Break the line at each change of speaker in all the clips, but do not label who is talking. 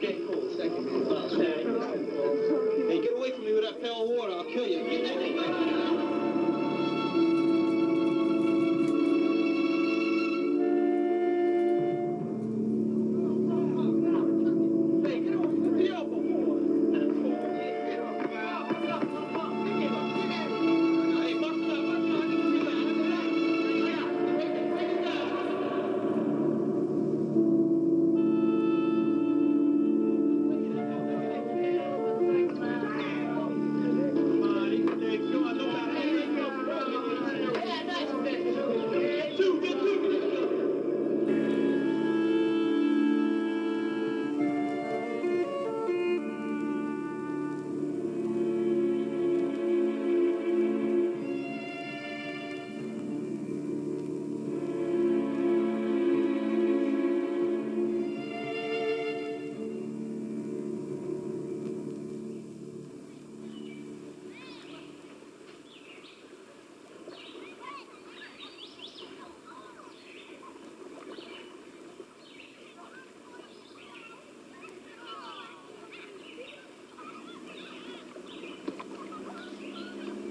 Okay, cool. Second. Hey, get away from me with that pail of water. I'll kill you.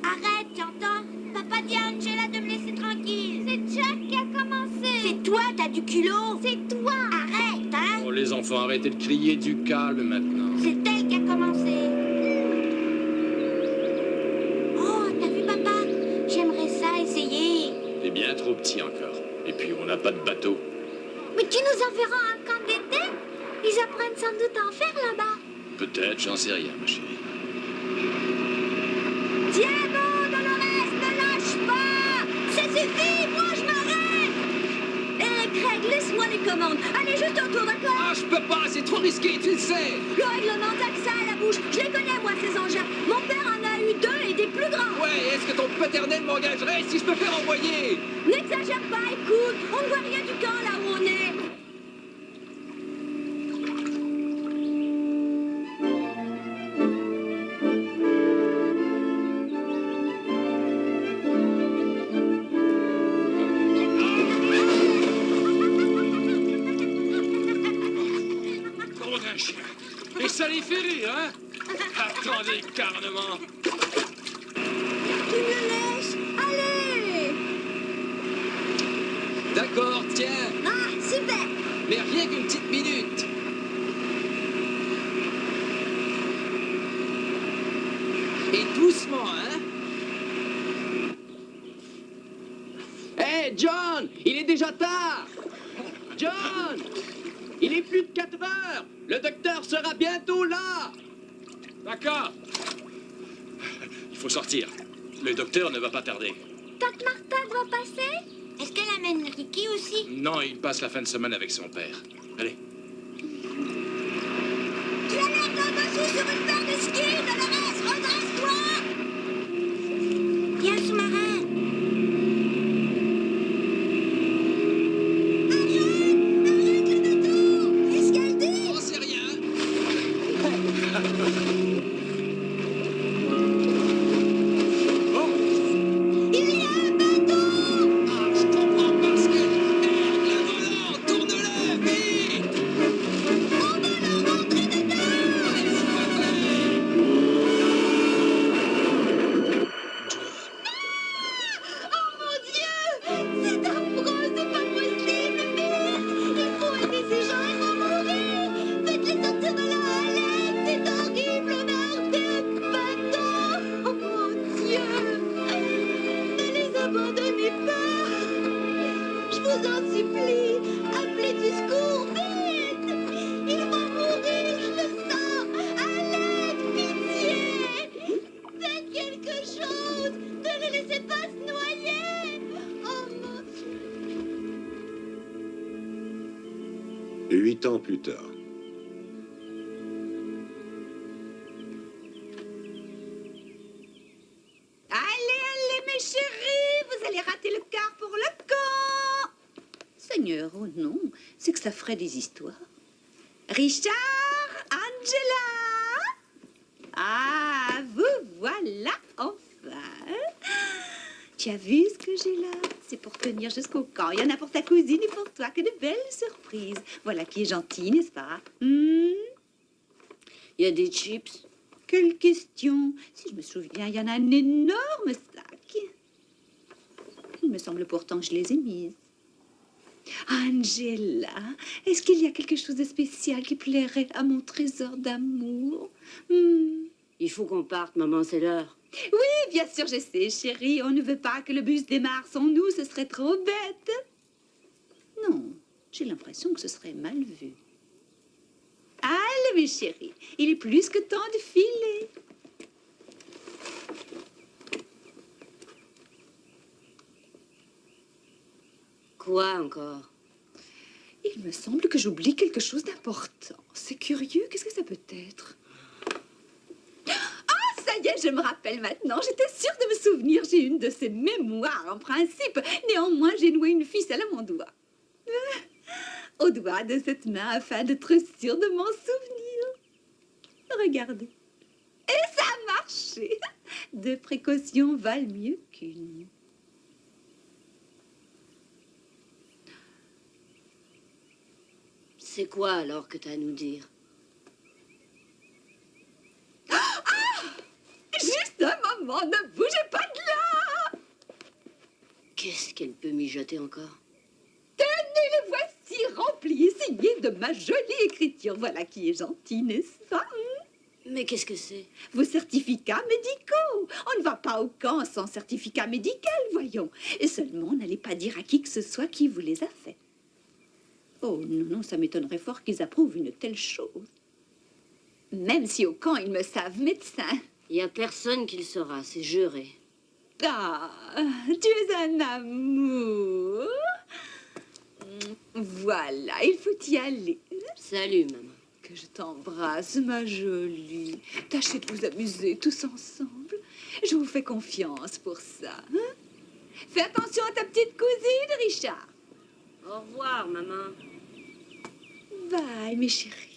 Arrête, tu entends? Papa dit à Angela de me laisser tranquille. C'est Jack qui a commencé. C'est toi, t'as du culot. C'est toi. Arrête, hein?
Oh, les enfants, arrêtez de crier, du calme maintenant.
C'est elle qui a commencé. Oh, t'as vu, papa? J'aimerais ça essayer.
T'es bien trop petit encore. Et puis, on n'a pas de bateau.
Mais tu nous enverras un camp d'été? Ils apprennent sans doute à en faire là-bas.
Peut-être, j'en sais rien, ma chérie.
Tiens bon, Dolores, ne lâche pas! Ça suffit, moi je m'arrête! Hé, Greg, laisse-moi les commandes. Allez, juste autour, d'accord?
Ah, je peux pas, c'est trop risqué, tu le sais.
Le règlement, t'as que ça à la bouche. Je les connais, moi, ces engins. Mon père en a eu 2 et des plus grands.
Ouais, est-ce que ton paternel m'engagerait si je peux faire envoyer?
N'exagère pas, écoute. On ne voit rien du camp là où on est.
Et ça les fait rire, hein? Attendez, carnement.
Tu me laisses? Allez!
D'accord, tiens.
Ah, super!
Mais rien qu'une petite minute. Et doucement, hein? Hé, John! Il est déjà tard! John! Il est plus de 4 heures! Le docteur sera bientôt là!
D'accord. Il faut sortir. Le docteur ne va pas tarder.
Tante Martha doit passer? Est-ce qu'elle amène Ricky aussi?
Non, il passe la fin de semaine avec son père. Allez.
Tu as l'air d'un dessous sur une paire de skis, Dolores! Redresse-toi! Il y a un sous-marin. Arrête le bateau! Qu'est-ce qu'elle dit?
Oh, c'est rien!
Il y a un bateau!
Ah, je comprends pas ce qu'elle fait! Le volant! Tourne-le! Vite!
On va leur rentrer dedans! Oh mon Dieu! C'est affreux, c'est pas possible! Il faut aider ces gens, ils vont mourir! Faites-les sortir de là à l'aide! C'est horrible! On a heurté un bateau! Oh mon Dieu! Ne les abandonnez pas! Je vous en supplie! Appelez du secours! Vite! Ils vont mourir! Je le sens! À l'aide! Pitié! Faites quelque chose! Ne les laissez pas se noyer! Oh mon Dieu!
8 ans plus tard.
Allez, allez, mes chéris, vous allez rater le quart pour le camp. Seigneur, oh non, c'est que ça ferait des histoires. Richard, Angela. Ah, vous voilà, enfin. Tu as vu ce que j'ai là? C'est pour tenir jusqu'au camp. Il y en a pour ta cousine et pour toi. Que de belles surprises. Voilà qui est gentil, n'est-ce pas?
Il y a des chips.
Quelle question? Si je me souviens, il y en a un énorme sac. Il me semble pourtant que je les ai mises. Angela, est-ce qu'il y a quelque chose de spécial qui plairait à mon trésor d'amour?
Il faut qu'on parte, maman, c'est l'heure.
Oui, bien sûr, je sais, chérie. On ne veut pas que le bus démarre sans nous, ce serait trop bête. Non, j'ai l'impression que ce serait mal vu. Allez, mes chéris, il est plus que temps de filer.
Quoi encore?
Il me semble que j'oublie quelque chose d'important. C'est curieux, qu'est-ce que ça peut être? Ah, ça y est, je me rappelle maintenant. J'étais sûre de me souvenir. J'ai une de ces mémoires, en principe. Néanmoins, j'ai noué une ficelle à mon doigt. Au doigt de cette main, afin d'être sûre de m'en souvenir. Regardez. Et ça a marché. Deux précautions valent mieux qu'une.
C'est quoi alors que t'as à nous dire?
Ah! Juste un moment, ne bougez pas de là!
Qu'est-ce qu'elle peut mijoter encore?
Tenez, le voici rempli et signé de ma jolie écriture. Voilà qui est gentil, n'est-ce pas?
Mais qu'est-ce que c'est?
Vos certificats médicaux. On ne va pas au camp sans certificat médical, voyons. Et seulement, n'allez pas dire à qui que ce soit qui vous les a faits. Oh non, non, ça m'étonnerait fort qu'ils approuvent une telle chose. Même si au camp, ils me savent médecin.
Il y a personne qui le saura, c'est juré.
Ah, tu es un amour. Voilà, il faut y aller.
Salut, maman.
Que je t'embrasse, ma jolie. Tâchez de vous amuser tous ensemble. Je vous fais confiance pour ça. Hein? Fais attention à ta petite cousine, Richard.
Au revoir, maman.
Bye, mes chéris.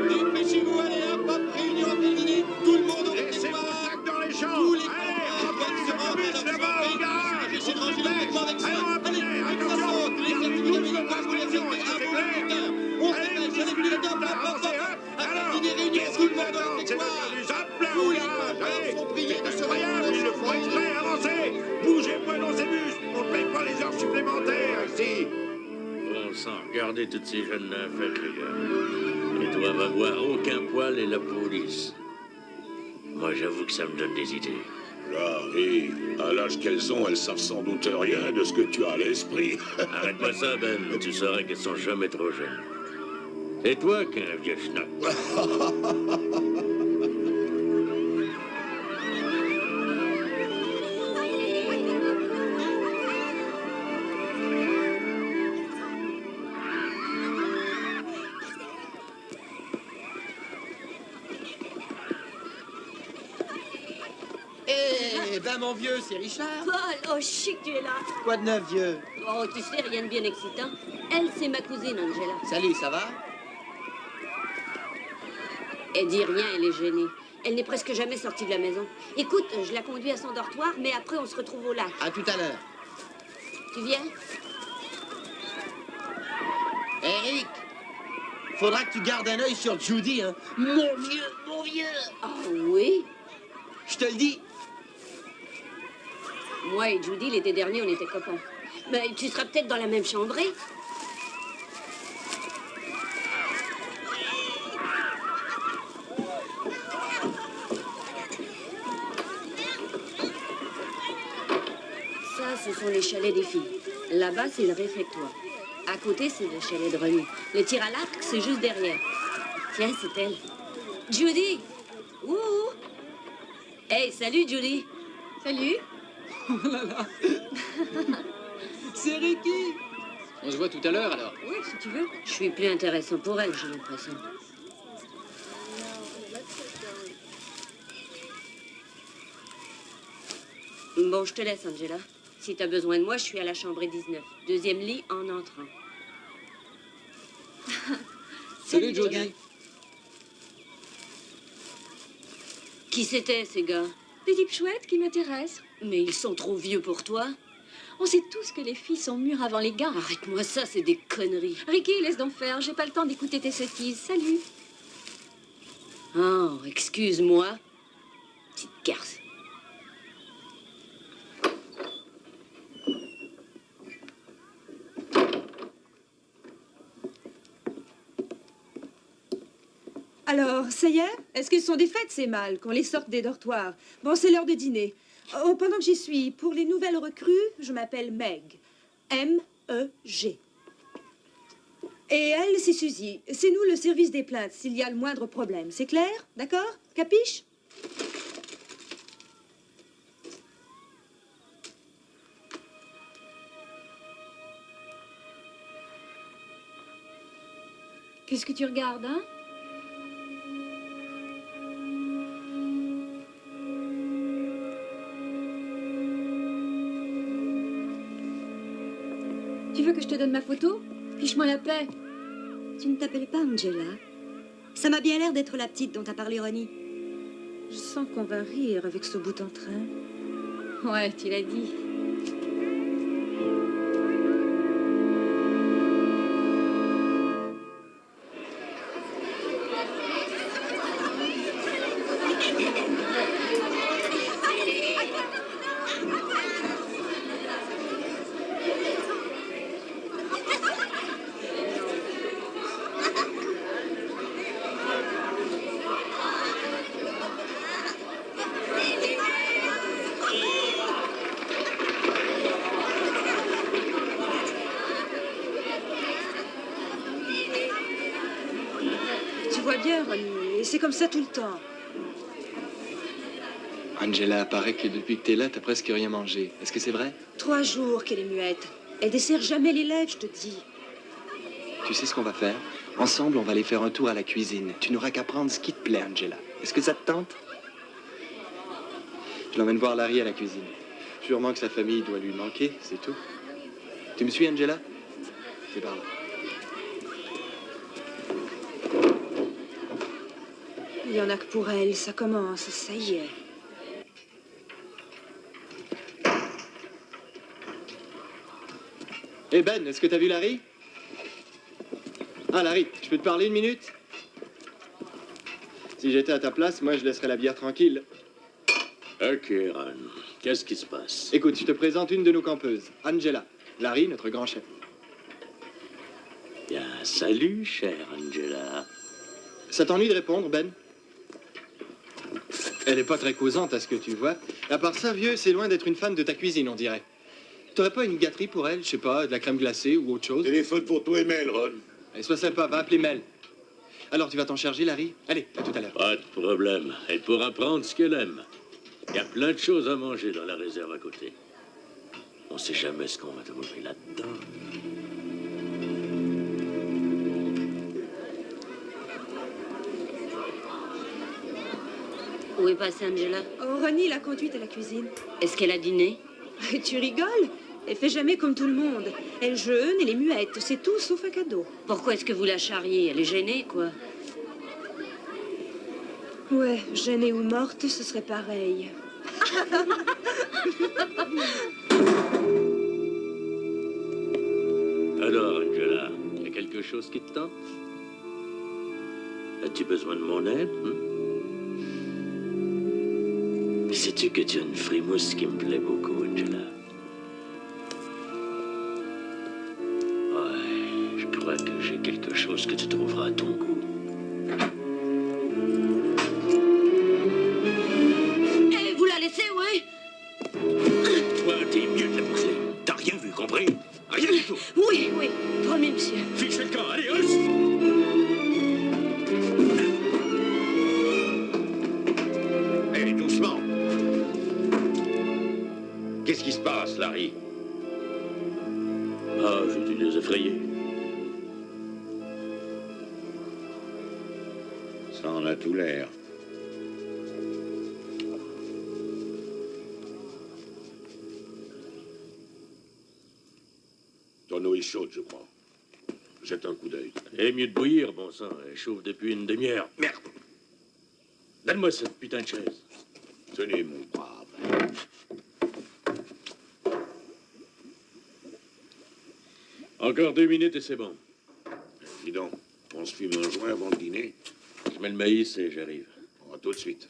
Dépêchez-vous, allez, hop, hop, réunion terminée. Tout le monde au
Laissez vos
réservoir.
sacs dans les champs.
Tous les
Allez,
camarades
remplis
doivent se
le bus
rendre
là-bas au garage.
Dépêchez de ranger les vêtements avec soin.
Allons,
Allez,
attention.
ça saute. Les
Gardez
certificats
tous
médicaux,
vos
vous les
prescriptions,
mettez
est-ce que
à
c'est
vos
clair?
moniteurs. On
Allez,
dépêche,
vous
allez, tous les
discutez,
hop, hop, hop,
avancez,
hop.
hop.
Après
Alors,
dîner réunion,
qu'est-ce
tout le
qu'il
monde
attend?
doit
C'est
voir.
le bus, hop là, au
Tous les
garage.
compteurs
Allez,
sont priés de
c'est
se
incroyable,
rendre
ils le font exprès, avancez. Bougez-moi dans ces bus. On ne paye pas les heures supplémentaires ici.
Bon sang, regardez toutes ces jeunes nymphètes, les gars. Ils doivent avoir aucun poil et la police. Moi, j'avoue que ça me donne des idées.
Larry, à l'âge qu'elles ont, elles savent sans doute rien de ce que tu as à l'esprit.
Arrête-moi ça, Ben. Tu saurais qu'elles sont jamais trop jeunes. Et toi, qu'un vieux schnock.
Eh ben, mon vieux, c'est Richard.
Paul, oh, chic, tu es là.
Quoi de neuf, vieux?
Oh, tu sais, rien de bien excitant. Elle, c'est ma cousine, Angela.
Salut, ça va?
Elle dit rien, elle est gênée. Elle n'est presque jamais sortie de la maison. Écoute, je la conduis à son dortoir, mais après, on se retrouve au lac.
À tout à l'heure.
Tu viens?
Eric, faudra que tu gardes un œil sur Judy, hein. Mon vieux, mon vieux.
Oh oui.
Je te le dis.
Moi et Judy, l'été dernier, on était copains. Mais tu seras peut-être dans la même chambrée. Ça, ce sont les chalets des filles. Là-bas, c'est le réfectoire. À côté, c'est le chalet de René. Le tir à l'arc, c'est juste derrière. Tiens, c'est elle. Judy! Ouh! Hey, salut, Judy! Salut!
C'est Ricky.
On se voit tout à l'heure, alors.
Oui, si tu veux. Je suis plus intéressant pour elle, j'ai l'impression. Bon, je te laisse, Angela. Si t'as besoin de moi, je suis à la chambre 19. Deuxième lit en entrant.
Salut, Jody.
Qui c'était, ces gars?
Des types chouettes qui m'intéressent.
Mais ils sont trop vieux pour toi.
On sait tous que les filles sont mûres avant les gars.
Arrête-moi ça, c'est des conneries.
Ricky, laisse donc faire. J'ai pas le temps d'écouter tes sottises. Salut.
Oh, excuse-moi. Petite garce.
Alors, ça y est? Est-ce qu'elles sont défaites, ces mâles, qu'on les sorte des dortoirs? Bon, c'est l'heure de dîner. Oh, pendant que j'y suis, pour les nouvelles recrues, je m'appelle Meg. M-E-G. Et elle, c'est Suzy. C'est nous le service des plaintes, s'il y a le moindre problème. C'est clair? D'accord? Capiche?
Qu'est-ce que tu regardes, hein? Tu veux que je te donne ma photo? Fiche-moi la paix.
Tu ne t'appelles pas Angela? Ça m'a bien l'air d'être la petite dont a parlé Ronnie.
Je sens qu'on va rire avec ce bout en train.
Ouais, tu l'as dit.
Tu vois bien, Ronnie, et c'est comme ça tout le temps.
Angela, paraît que depuis que t'es là, t'as presque rien mangé. Est-ce que c'est vrai?
3 jours qu'elle est muette. Elle dessert jamais les lèvres, je te dis.
Tu sais ce qu'on va faire? Ensemble, on va aller faire un tour à la cuisine. Tu n'auras qu'à prendre ce qui te plaît, Angela. Est-ce que ça te tente? Je l'emmène voir Larry à la cuisine. Sûrement que sa famille doit lui manquer, c'est tout. Tu me suis, Angela? C'est par là.
Il y en a que pour elle, ça commence, ça y est.
Eh Ben, est-ce que t'as vu Larry? Ah, Larry, je peux te parler 1 minute? Si j'étais à ta place, moi, je laisserais la bière tranquille.
Ok, Ron. Qu'est-ce qui se passe?
Écoute, je te présente une de nos campeuses, Angela. Larry, notre grand chef.
Bien, salut, chère Angela.
Ça t'ennuie de répondre, Ben? Elle est pas très causante à ce que tu vois. À part ça, vieux, c'est loin d'être une fan de ta cuisine, on dirait. T'aurais pas une gâterie pour elle? Je sais pas, de la crème glacée ou autre chose?
Téléphone pour toi et Mel, Ron.
Allez, sois sympa, va appeler Mel. Alors, tu vas t'en charger, Larry? Allez, à tout à l'heure.
Pas de problème. Elle pourra prendre ce qu'elle aime. Il y a plein de choses à manger dans la réserve à côté. On sait jamais ce qu'on va trouver là-dedans.
Où est passée Angela?
Oh, Ronnie l'a conduite à la cuisine.
Est-ce qu'elle a dîné?
Tu rigoles? Elle fait jamais comme tout le monde. Elle jeûne, elle est muette, c'est tout sauf un cadeau.
Pourquoi est-ce que vous la charriez? Elle est gênée, quoi.
Ouais, gênée ou morte, ce serait pareil.
Alors, Angela, il y a quelque chose qui te tente? As-tu besoin de mon aide? Sais-tu que tu as une frimousse qui me plaît beaucoup, Angela? Ouais, je crois que j'ai quelque chose que tu trouveras à ton goût.
Eh, vous la laissez, ouais?
Toi, t'es mieux de la pousser. T'as rien vu, compris? Rien du tout.
Oui, oui, promis, monsieur.
Fiche le camp, allez, hausse!
Hé, doucement. Qu'est-ce qui se passe, Larry?
Ah, j'étais déseffrayé. Ça en a tout l'air.
Ton eau est chaude, je crois. Jette un coup d'œil.
Et mieux de bouillir, bon sang. Elle chauffe depuis une demi-heure. Merde! Donne-moi cette putain de chaise.
Tenez, mon brave.
Encore 2 minutes et c'est bon.
Dis donc, on se fume un joint avant le dîner.
Je mets le maïs et j'arrive.
On va tout de suite.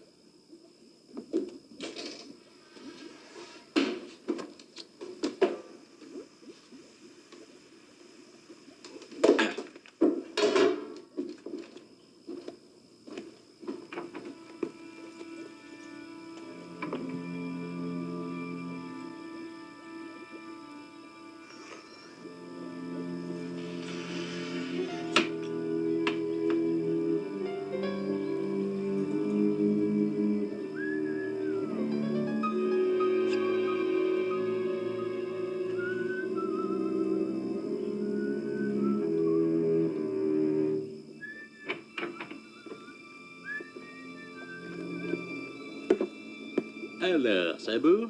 Alors, c'est beau?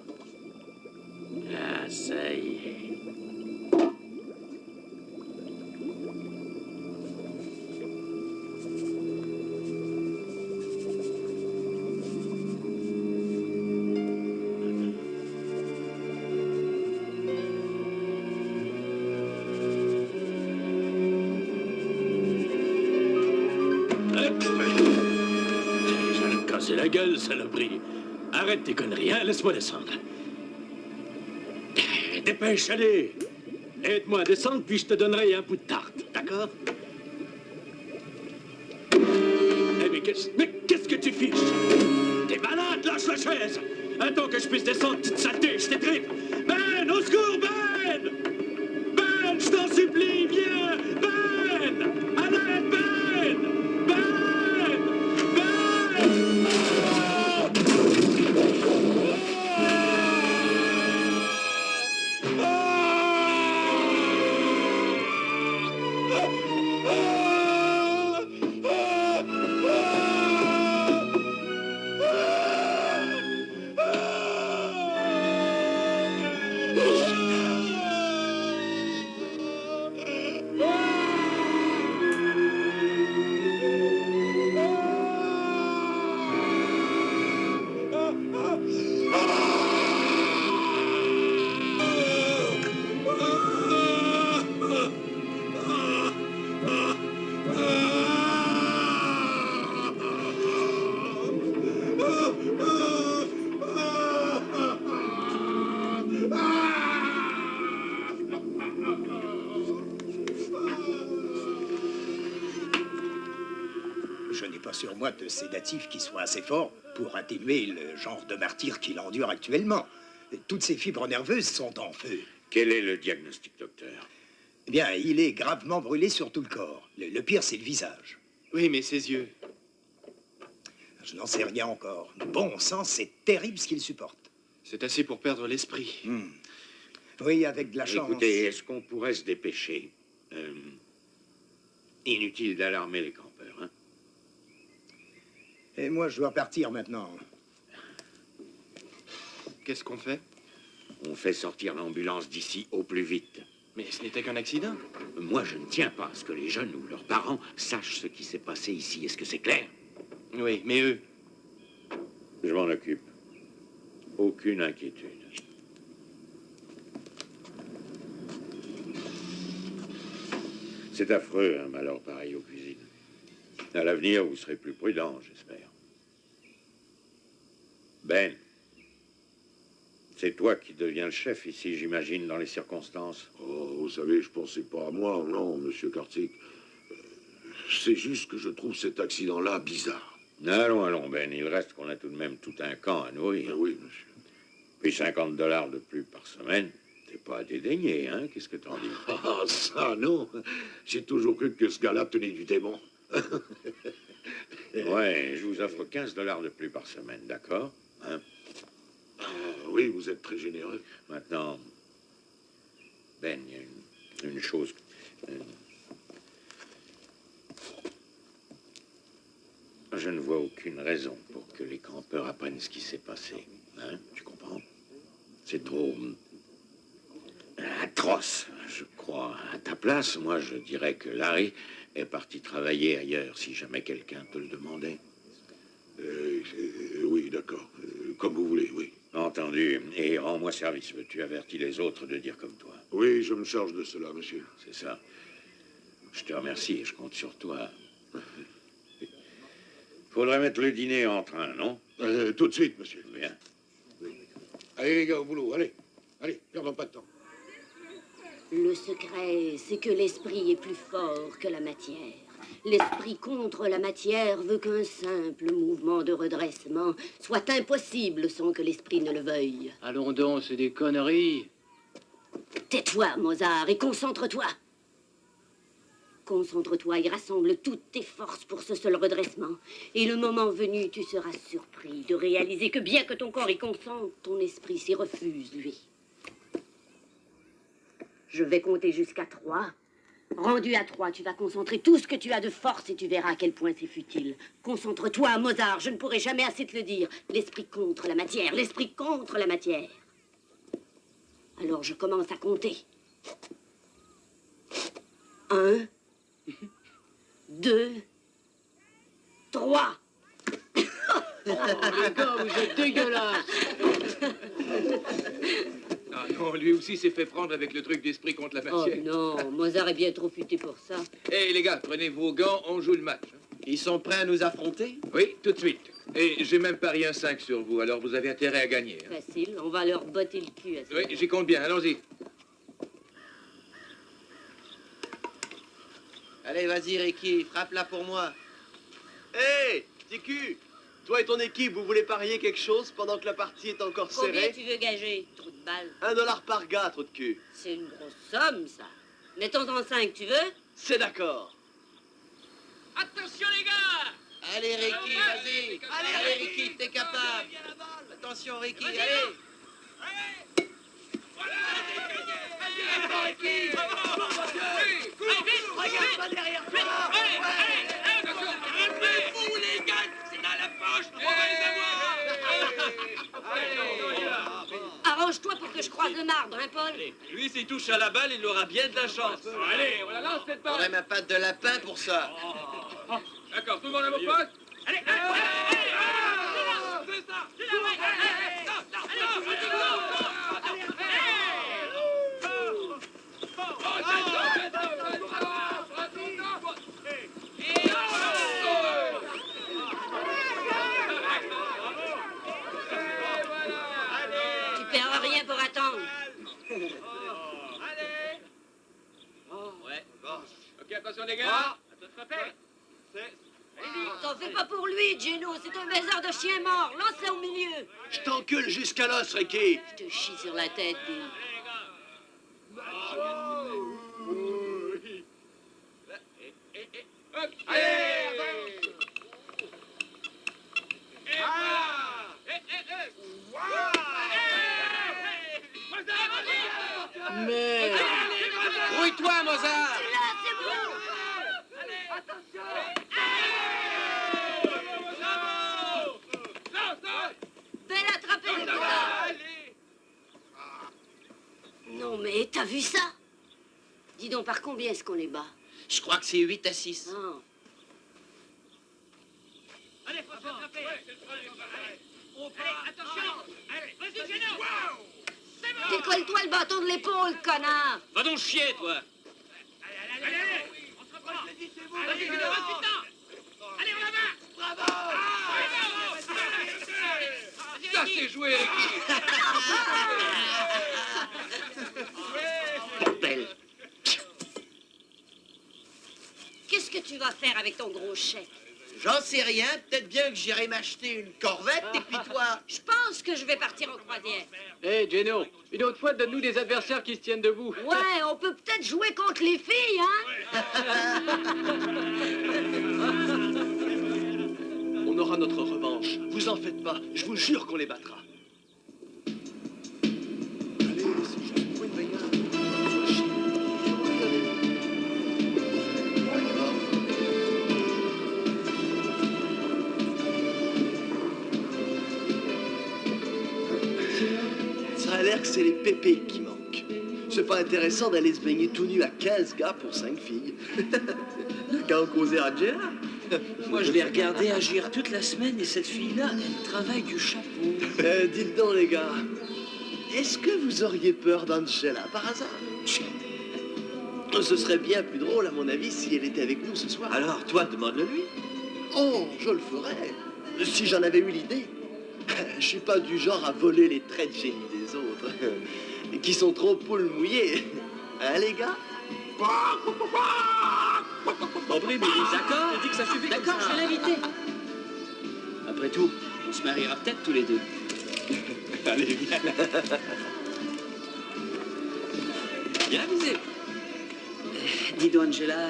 Ah, ça y est. J'allais me casser la gueule, saloperie. Arrête tes conneries, hein? Laisse-moi descendre. Dépêche, allez! Aide-moi à descendre, puis je te donnerai un bout de tarte, d'accord? Eh, mais qu'est-ce que tu fiches? T'es malade, lâche la chaise! Attends que je puisse descendre, petite saleté, je t'étripe! Ben, au secours, Ben! Ben, je t'en supplie, viens! Ben! À l'aide, Ben! Ben! Ben!
Je n'ai pas sur moi de sédatifs qui soient assez forts pour atténuer le genre de martyre qu'il endure actuellement. Toutes ses fibres nerveuses sont en feu.
Quel est le diagnostic, docteur?
Eh bien, il est gravement brûlé sur tout le corps. Le pire, c'est le visage.
Oui, mais ses yeux.
Je n'en sais rien encore. Bon sang, c'est terrible ce qu'il supporte.
C'est assez pour perdre l'esprit.
Oui, avec de la chance.
Écoutez, est-ce qu'on pourrait se dépêcher? Inutile d'alarmer les campeurs, hein?
Et moi, je dois partir maintenant.
Qu'est-ce qu'on fait?
On fait sortir l'ambulance d'ici au plus vite.
Mais ce n'était qu'un accident.
Moi, je ne tiens pas à ce que les jeunes ou leurs parents sachent ce qui s'est passé ici. Est-ce que c'est clair?
Oui, mais eux...
Je m'en occupe. Aucune inquiétude. C'est affreux, un malheur pareil aux cuisines. À l'avenir, vous serez plus prudent, j'espère. Ben, c'est toi qui deviens le chef ici, j'imagine, dans les circonstances.
Oh, vous savez, je pensais pas à moi, non, monsieur Kartik. C'est juste que je trouve cet accident-là bizarre.
Allons, allons, Ben, il reste qu'on a tout de même tout un camp à nourrir.
Oui, monsieur.
Puis $50 de plus par semaine, t'es pas à dédaigner, hein? Qu'est-ce que t'en dis?
Ah, ça, non. J'ai toujours cru que ce gars-là tenait du démon.
Ouais, je vous offre $15 de plus par semaine, d'accord? Hein?
Oui, vous êtes très généreux.
Maintenant, Ben, il y a
une chose. Je ne vois aucune raison pour que les campeurs apprennent ce qui s'est passé. Hein, tu comprends? C'est trop atroce, je crois. À ta place, moi, je dirais que Larry est parti travailler ailleurs, si jamais quelqu'un te le demandait. Oui, d'accord. Comme vous voulez, oui. Entendu. Et rends-moi service. Tu avertis les autres de dire comme toi. Oui, je me charge de cela, monsieur. C'est ça. Je te remercie et je compte sur toi. Faudrait mettre le dîner en train, non? Tout de suite, monsieur. Bien. Allez, les gars, au boulot. Allez. Allez, perdons pas de temps.
Le secret, c'est que l'esprit est plus fort que la matière. L'esprit contre la matière veut qu'un simple mouvement de redressement soit impossible sans que l'esprit ne le veuille.
Allons donc, c'est des conneries.
Tais-toi, Mozart, et concentre-toi. Concentre-toi et rassemble toutes tes forces pour ce seul redressement. Et le moment venu, tu seras surpris de réaliser que bien que ton corps y consente, ton esprit s'y refuse, lui. Je vais compter jusqu'à 3. Rendu à 3, tu vas concentrer tout ce que tu as de force et tu verras à quel point c'est futile. Concentre-toi, Mozart, je ne pourrai jamais assez te le dire. L'esprit contre la matière, l'esprit contre la matière. Alors je commence à compter. 1, 2, 3.
Oh, les gars, vous êtes dégueulasses.
Ah non, lui aussi s'est fait prendre avec le truc d'esprit contre la
Oh
matière.
non, Mozart est bien trop futé pour ça.
Eh les gars, prenez vos gants, on joue le match.
Ils sont prêts à nous affronter?
Oui, tout de suite. Et j'ai même parié un 5 sur vous, alors vous avez intérêt à gagner. Hein.
Facile, on va leur botter le cul à ça.
Oui, j'y compte bien, allons-y.
Allez, vas-y, Ricky, frappe-la pour moi. Hé, petit cul, toi et ton équipe, vous voulez parier quelque chose pendant que la partie est encore
Combien
serrée?
tu veux gager, trou de balle?
$1 par gars, trou de cul.
C'est une grosse somme, ça. Mettons-en 5, tu veux?
C'est d'accord.
Attention les gars!
Allez, Ricky, vas-y. Allez, Ricky, t'es capable. Attention, Ricky, allez.
Regarde pas derrière toi. Vous les gars, c'est dans la poche. On va les avoir.
Arrange-toi pour que je croise le marbre, hein, Paul?
Lui, s'il touche à la balle, il aura bien de la chance.
Allez, on la lance cette balle.
J'aurais ma patte de lapin pour ça.
D'accord, tout le monde à vos postes?
Allez, c'est ça.
Tu perds rien pour attendre.
Allez.
Ouais. Ok, attention les gars.
T'en fais pas pour lui, Gino, c'est un baiser de chien mort. Lance-la au milieu.
Je t'encule jusqu'à l'os, Ricky.
Je te chie sur la tête, Bill.
Mais... Rouille-toi, Mozart.
C'est là, c'est bon. Belle attrapée, les gars. Non, mais t'as vu ça? Dis donc, par combien est-ce qu'on les bat?
Je crois que c'est 8-6.
Non.
Allez, faut s'attraper. Allez, attention. Allez, vas-y, Gino.
Décolle-toi le bâton de l'épaule, connard.
Va donc chier, toi. Allez, on se reprend. Vas-y, Gino, vas-y, putain. Allez, on la va. Bravo.
Ça c'est joué, Ricky.
Bordel.
Qu'est-ce que tu vas faire avec ton gros chèque?
J'en sais rien. Peut-être bien que j'irai m'acheter une corvette et puis toi...
Je pense que je vais partir en croisière.
Hé, Geno, une autre fois, donne-nous des adversaires qui se tiennent debout.
Ouais, on peut peut-être jouer contre les filles, hein?
On aura notre revanche. Vous en faites pas. Je vous jure qu'on les battra. Allez, c'est juste pour une bagarre. a l'air que c'est les pépés qui manquent. C'est pas intéressant d'aller se baigner tout nu à 15 gars pour 5 filles. Qu'à en causer à Angela.
Moi, je l'ai regardée agir toute la semaine et cette fille-là, elle travaille du chapeau.
Dites donc, les gars, est-ce que vous auriez peur d'Angela par hasard? Ce serait bien plus drôle, à mon avis, si elle était avec nous ce soir.
Alors, toi, demande-le lui.
Oh, je le ferais, si j'en avais eu l'idée. Je suis pas du genre à voler les traits de génie des autres, qui sont trop poules mouillées. Hein, les gars?
Aubry, mais d'accord, elle dit que ça suffit. D'accord, je vais l'inviter. Après tout, on se mariera peut-être tous les deux.
Allez, viens.
Bien avisé. Dis donc, Angela,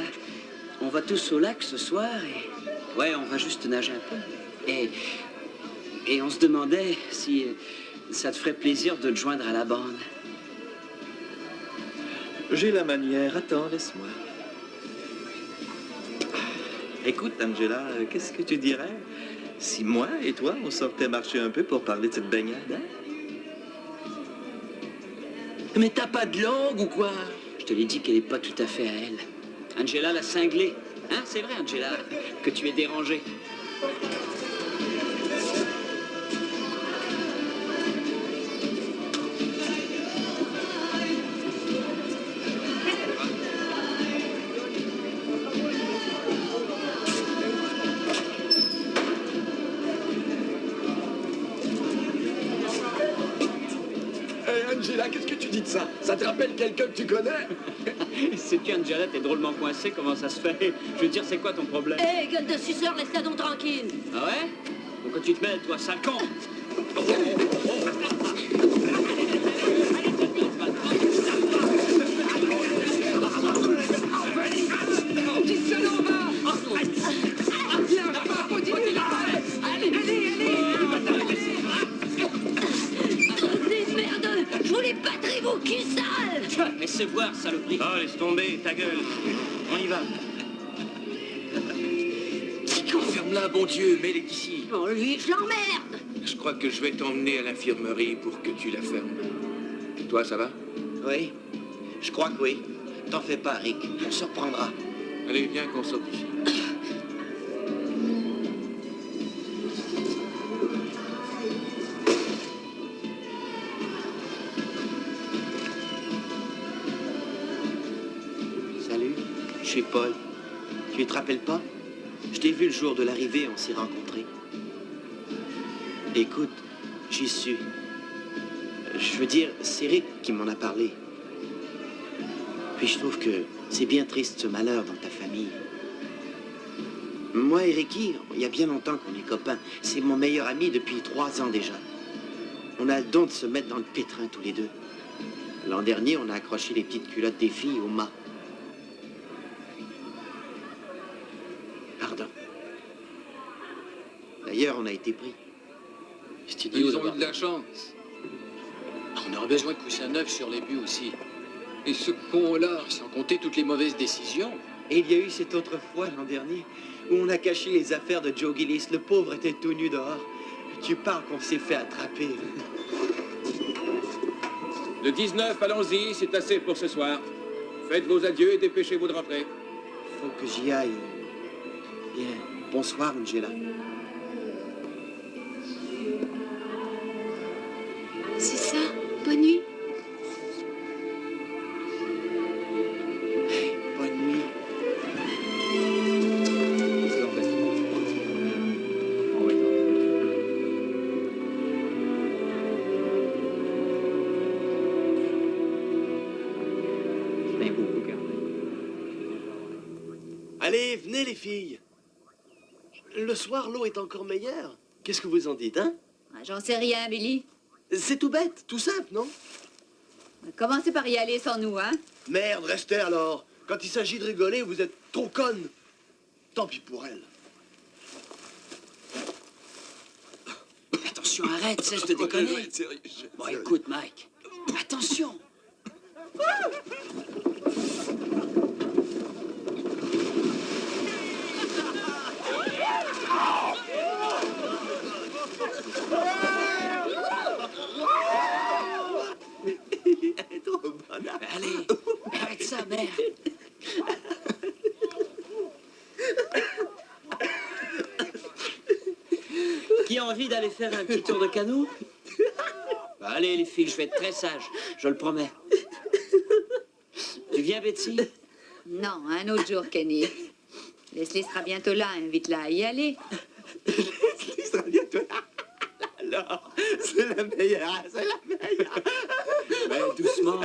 on va tous au lac ce soir et... Ouais, on va juste nager un peu. Et on se demandait si ça te ferait plaisir de te joindre à la bande.
J'ai la manière. Attends, laisse-moi. Écoute, Angela, qu'est-ce que tu dirais si moi et toi, on sortait marcher un peu pour parler de cette baignade, hein?
Mais t'as pas de langue ou quoi? Je te l'ai dit qu'elle est pas tout à fait à elle. Angela l'a cinglée. Hein, c'est vrai, Angela, que tu es dérangée.
Angela, qu'est-ce que tu dis de ça? Ça te rappelle quelqu'un que tu connais?
Sais-tu, Angela, t'es drôlement coincée, comment ça se fait? Je veux dire, c'est quoi ton problème?
Hé, gueule de suceur, laisse-la donc tranquille.
Ah ouais? Pourquoi tu te mêles, toi, 5 ans?
Je vous les battrai vos culs sales!
Laissez voir, saloperie.
Oh, laisse tomber, ta gueule. On y va.
Ferme-la, bon Dieu, mets-les ici.
Bon, lui, je l'emmerde!
Je crois que je vais t'emmener à l'infirmerie pour que tu la fermes. Toi, ça va?
Oui, je crois que oui. T'en fais pas, Rick, on se reprendra.
Allez, viens qu'on sorte d'ici.
Salut, je suis Paul. Tu te rappelles pas? Je t'ai vu le jour de l'arrivée, on s'est rencontrés. Écoute, j'y suis. Je veux dire, c'est Rick qui m'en a parlé. Puis je trouve que c'est bien triste ce malheur dans ta famille. Moi et Ricky, il y a bien longtemps qu'on est copains. C'est mon meilleur ami depuis 3 ans déjà. On a le don de se mettre dans le pétrin tous les deux. L'an dernier, on a accroché les petites culottes des filles au mât. Pardon. D'ailleurs, on a été pris.
Ils ont eu de la chance. On aurait besoin de coussins neufs sur les buts aussi. Et ce con-là, sans compter toutes les mauvaises décisions.
Et il y a eu cette autre fois, l'an dernier, où on a caché les affaires de Joe Gillis. Le pauvre était tout nu dehors. Tu parles qu'on s'est fait attraper.
Le 19, allons-y, c'est assez pour ce soir. Faites vos adieux et dépêchez-vous de rentrer.
Faut que j'y aille. Bien. Bonsoir, Angela.
C'est ça, bonne nuit.
Bonne nuit.
Allez, venez les filles. Le soir, l'eau est encore meilleure. Qu'est-ce que vous en dites, hein?
J'en sais rien, Billy.
C'est tout bête, tout simple, non?
Commencez par y aller sans nous, hein?
Merde, restez alors. Quand il s'agit de rigoler, vous êtes trop conne. Tant pis pour elle.
Attention, arrête, cesse de déconner. Bon, écoute, Mike. Attention. mère. Qui a envie d'aller faire un petit tour de canot? Bah, allez, les filles, je vais être très sage, je le promets. Tu viens, Betsy?
Non, un autre jour, Kenny. Leslie sera bientôt là, invite-la à y aller.
Leslie sera bientôt là. Alors, c'est la meilleure, c'est la meilleure.
Mais doucement.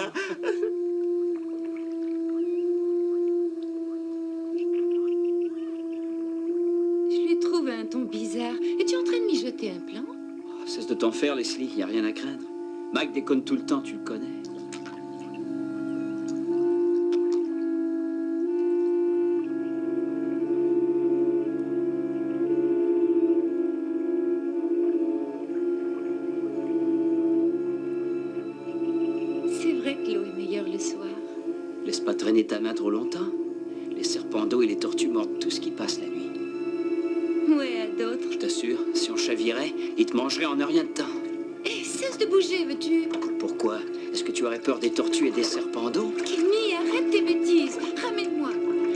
Je lui trouve un ton bizarre. Es-tu en train de mijoter un plan?
Oh, cesse de t'en faire, Leslie, y a rien à craindre. Mike déconne tout le temps, tu le connais.
C'est vrai que l'eau est meilleure le soir.
Laisse pas traîner ta main trop longtemps. Les serpents d'eau et les tortues mordent tout ce qui passe la nuit.
Ouais, à d'autres.
Je t'assure, si on chavirait, ils te mangeraient en un rien de temps.
Eh, cesse de bouger, veux-tu?
Pourquoi? Est-ce que tu aurais peur des tortues et des serpents d'eau?
Kenny, arrête tes bêtises. Ramène-moi.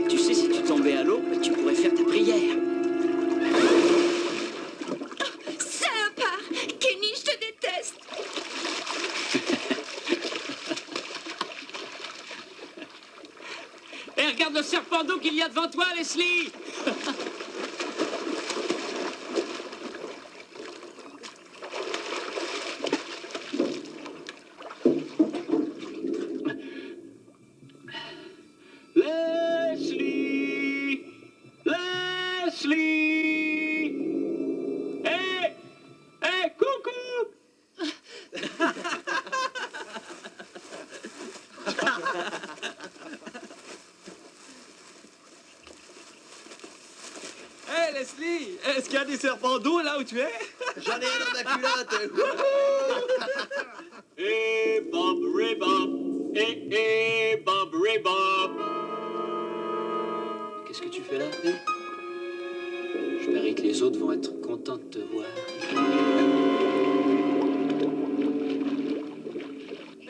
Tu sais, si tu tombais à l'eau, tu pourrais faire ta prière.
Salopard! Kenny, je te déteste!
Eh, regarde le serpent d'eau qu'il y a devant toi, Leslie!
Leslie! Leslie! Hé! Hé, coucou!
Hé, Leslie, est-ce qu'il y a des serpents d'eau là où tu es?
J'en ai un dans ma culotte.
Hé, Bob Ray-Bob! Hé, Bob Ray-Bob!
Qu'est-ce que tu fais là? Je parie que les autres vont être contents de te voir.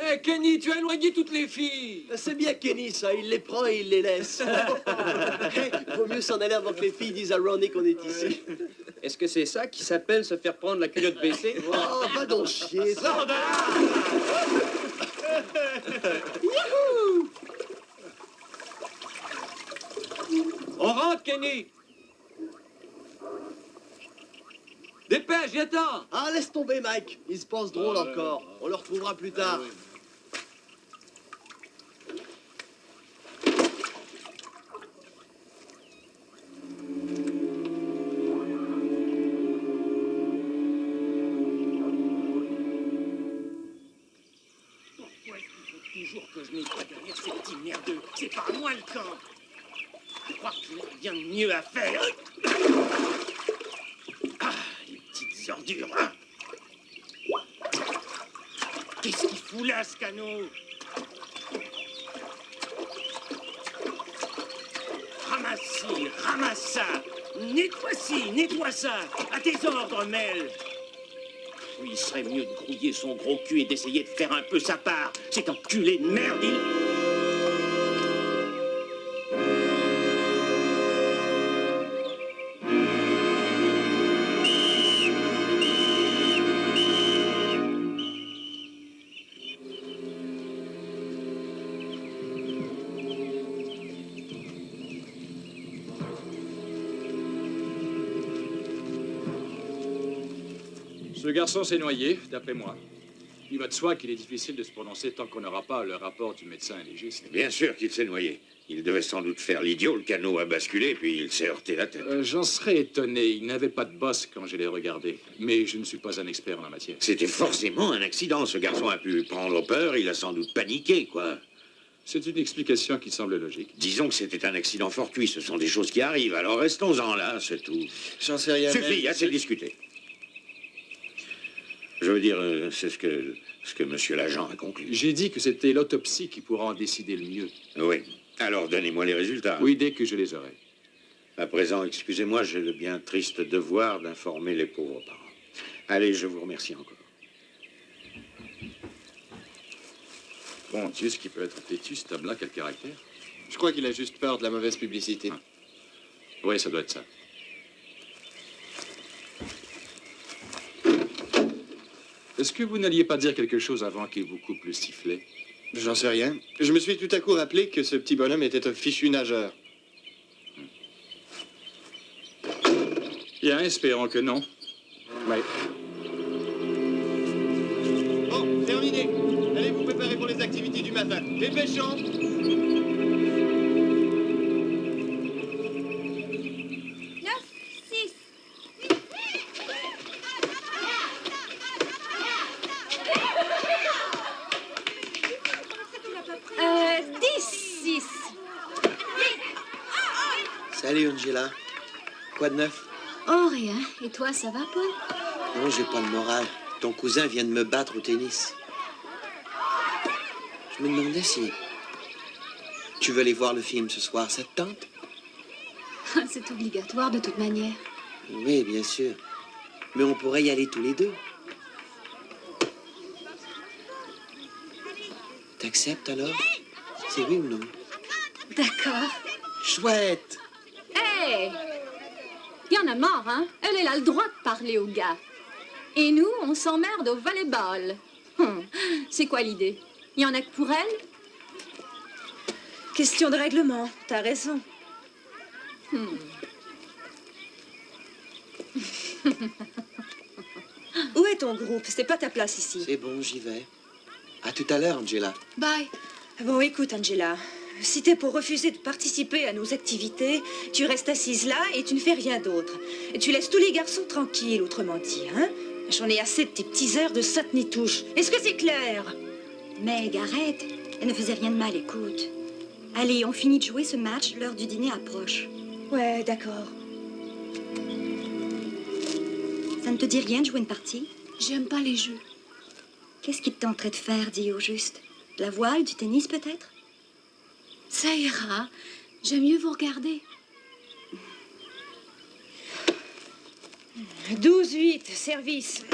Hé, Kenny, tu as éloigné toutes les filles.
C'est bien Kenny, ça. Il les prend et il les laisse. Vaut mieux s'en aller avant que les filles disent à Ronnie qu'on est ici.
Est-ce que c'est ça qui s'appelle se faire prendre la culotte baissée?
Oh, va donc chier.
Sors de là!
Youhou!
On rentre, Kenny. Dépêche, viens-t'en.
Ah, laisse tomber, Mike. Il se pense drôle encore. On le retrouvera plus tard.
Pourquoi est-ce qu'il faut toujours que je nettoie derrière ces petits merdeux? C'est pas à moi le camp. Je crois que tu n'as rien de mieux à faire. Ah, les petites ordures, hein. Qu'est-ce qu'il fout là, ce canot? Ramasse-ci, ramasse ça. Nettoie-ci, nettoie ça. À tes ordres, Mel. Il serait mieux de grouiller son gros cul et d'essayer de faire un peu sa part. Cet enculé de merde, il...
Ce garçon s'est noyé, d'après moi. Il va de soi qu'il est difficile de se prononcer tant qu'on n'aura pas le rapport du médecin légiste.
Bien sûr qu'il s'est noyé. Il devait sans doute faire l'idiot, le canot a basculé, puis il s'est heurté la tête.
J'en serais étonné. Il n'avait pas de bosse quand je l'ai regardé. Mais je ne suis pas un expert en la matière.
C'était forcément un accident. Ce garçon a pu prendre peur, il a sans doute paniqué, quoi.
C'est une explication qui semble logique.
Disons que c'était un accident fortuit, ce sont des choses qui arrivent, alors restons-en là, c'est tout.
J'en sais rien.
Suffit, assez discuté. Je veux dire, c'est ce que monsieur l'agent a conclu.
J'ai dit que c'était l'autopsie qui pourra en décider le mieux.
Oui. Alors, donnez-moi les résultats.
Oui, dès que je les aurai.
À présent, excusez-moi, j'ai le bien triste devoir d'informer les pauvres parents. Allez, je vous remercie encore.
Bon Dieu, ce qui peut être têtu, cet homme-là, quel caractère.
Je crois qu'il a juste peur de la mauvaise publicité.
Ah. Oui, ça doit être ça. Est-ce que vous n'alliez pas dire quelque chose avant qu'il vous coupe le sifflet?
J'en sais rien. Je me suis tout à coup rappelé que ce petit bonhomme était un fichu nageur.
Bien, espérons que non.
Oui. Bon, terminé. Allez vous préparer pour les activités du matin. Dépêchons.
Salut Angela. Quoi de neuf?
Oh, rien. Et toi, ça va, Paul?
Non, j'ai pas le moral. Ton cousin vient de me battre au tennis. Je me demandais si... Tu veux aller voir le film ce soir, ça te tente?
C'est obligatoire de toute manière.
Oui, bien sûr. Mais on pourrait y aller tous les deux. T'acceptes alors? C'est oui ou non?
D'accord.
Chouette!
Hé! Il y en a marre, hein? Elle, elle a le droit de parler aux gars. Et nous, on s'emmerde au volleyball. C'est quoi l'idée? Il y en a que pour elle?
Question de règlement, t'as raison. Où est ton groupe? C'est pas ta place ici.
C'est bon, j'y vais. À tout à l'heure, Angela.
Bye. Bon, écoute, Angela. Si t'es pour refuser de participer à nos activités, tu restes assise là et tu ne fais rien d'autre. Et tu laisses tous les garçons tranquilles, autrement dit, hein? J'en ai assez de tes petits airs de sainte-nitouche. Est-ce que c'est clair?
Meg, arrête. Elle ne faisait rien de mal, écoute. Allez, on finit de jouer ce match, l'heure du dîner approche.
Ouais, d'accord.
Ça ne te dit rien de jouer une partie?
J'aime pas les jeux.
Qu'est-ce qui te tenterait de faire, dis au juste? De la voile, du tennis peut-être?
Ça ira. J'aime mieux vous regarder.
12-8, service.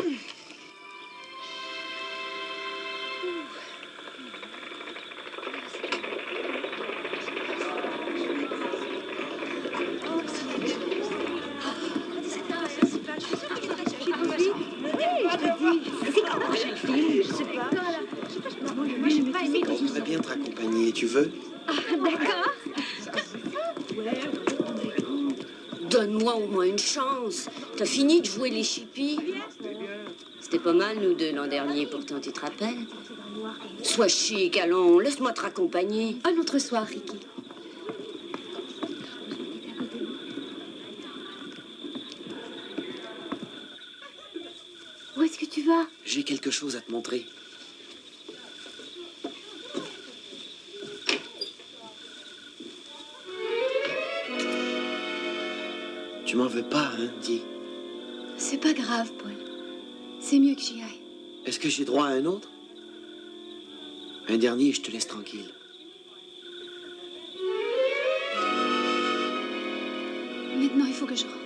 Je voudrais bien te raccompagner, tu veux?
D'accord. Donne-moi au moins une chance. T'as fini de jouer les chippies? C'était pas mal, nous deux, l'an dernier, pourtant, tu te rappelles? Sois chic, allons, laisse-moi te raccompagner. Un autre soir, Ricky. Où est-ce que tu vas?
J'ai quelque chose à te montrer. Tu m'en veux pas, hein, dis.
C'est pas grave, Paul. C'est mieux que j'y aille.
Est-ce que j'ai droit à un autre? Un dernier, je te laisse tranquille.
Maintenant, il faut que je rentre.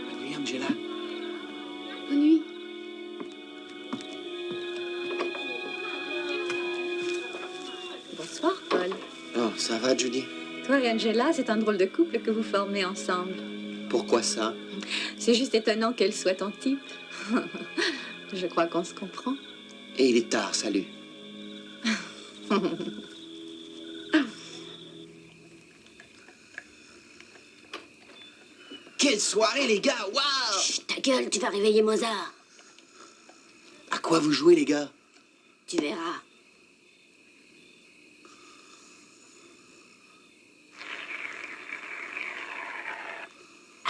Bonne nuit, Angela.
Bonne nuit. Bonsoir, Paul.
Oh, ça va, Judy?
Toi et Angela, c'est un drôle de couple que vous formez ensemble.
Pourquoi ça?
C'est juste étonnant qu'elle soit ton type. Je crois qu'on se comprend.
Et il est tard, salut. Quelle soirée, les gars! Waouh!
Chut, ta gueule, tu vas réveiller Mozart.
À quoi vous jouez, les gars?
Tu verras.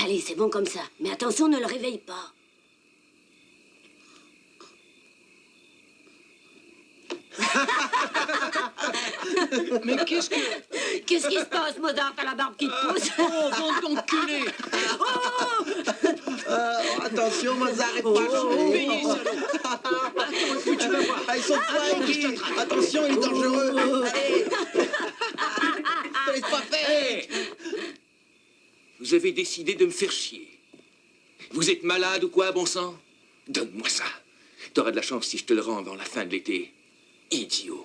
Allez, c'est bon comme ça. Mais attention, ne le réveille pas.
Mais qu'est-ce que...
Qu'est-ce qui se passe, Mozart? T'as la barbe qui te pousse?
Oh, bande d'enculés! Attention, Mozart est fâché!
Payez, salaud!
Tu vas voir! Ils sont flingués! Attention, il est dangereux! Allez! Ça laisse pas faire!
Hey! Vous avez décidé de me faire chier. Vous êtes malade ou quoi, bon sang? Donne-moi ça.
T'auras de la chance si je te le rends avant la fin de l'été. Idiot.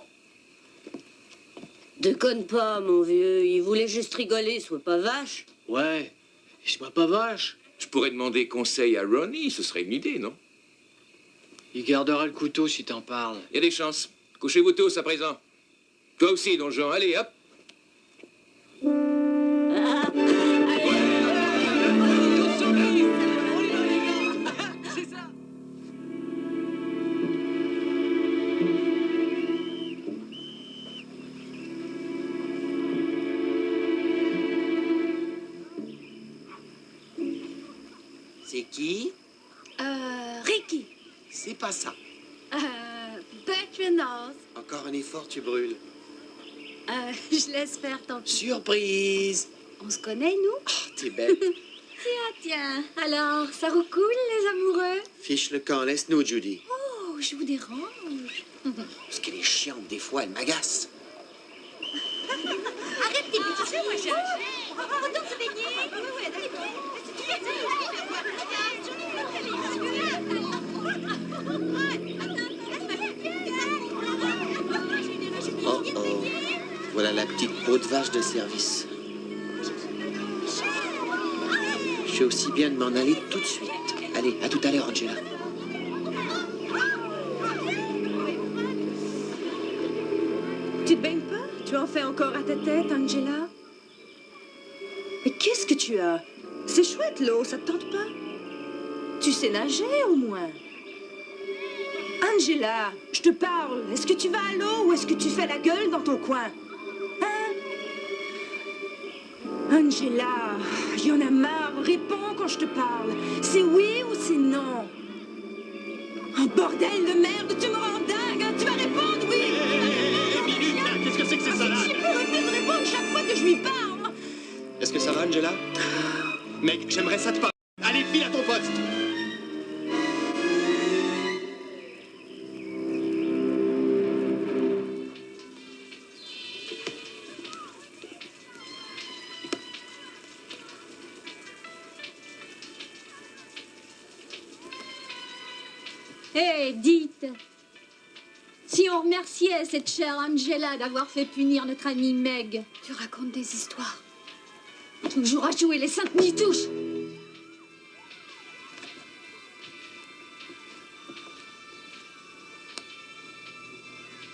Déconne pas, mon vieux. Il voulait juste rigoler, sois pas vache.
Ouais, sois pas vache. Je pourrais demander conseil à Ronnie, ce serait une idée, non?
Il gardera le couteau si t'en parles.
Il y a des chances. Couchez-vous tous à présent. Toi aussi, Don Juan. Allez, hop.
C'est qui?
Ricky.
C'est pas ça.
Bertrand Oz.
Encore un effort, tu brûles.
Je laisse faire ton...
Surprise!
On se connaît, nous?
Oh, t'es bête.
Tiens. Alors, ça roule cool, les amoureux?
Fiche le camp, laisse-nous, Judy.
Oh, je vous dérange.
Parce qu'elle est chiante, des fois, elle m'agace.
Arrête tes petits jeux, moi, chérie. Retourne se baigner. Oui, allez,
Oh oh, voilà la petite peau de vache de service. Je suis aussi bien de m'en aller tout de suite. Allez, à tout à l'heure, Angela.
Tu te baignes pas? Tu en fais encore à ta tête, Angela? Mais qu'est-ce que tu as? C'est chouette, l'eau, ça te tente pas? Tu sais nager, au moins? Angela, je te parle. Est-ce que tu vas à l'eau ou est-ce que tu fais la gueule dans ton coin? Hein? Angela, il y en a marre. Réponds quand je te parle. C'est oui ou c'est non? Oh, bordel de merde, tu me rends dingue. Tu vas répondre oui.
Minute, là, qu'est-ce que c'est que ça là?
Si vous refusez de répondre chaque fois que je lui parle.
Est-ce que ça va, Angela? Mec, j'aimerais ça te parler. Allez, file à ton poste.
Hé, dites, si on remerciait cette chère Angela d'avoir fait punir notre amie Meg. Tu racontes des histoires. Toujours à jouer les saintes nitouches.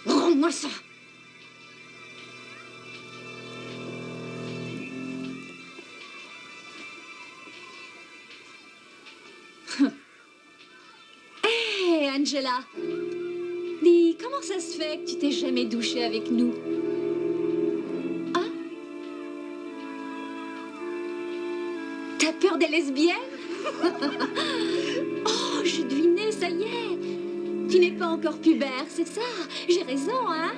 Rends-moi ça. Hé, Angela. Dis, comment ça se fait que tu t'es jamais douchée avec nous? Hein? T'as peur des lesbiennes? Oh, j'ai deviné, ça y est. Tu n'es pas encore pubère, c'est ça? J'ai raison, hein?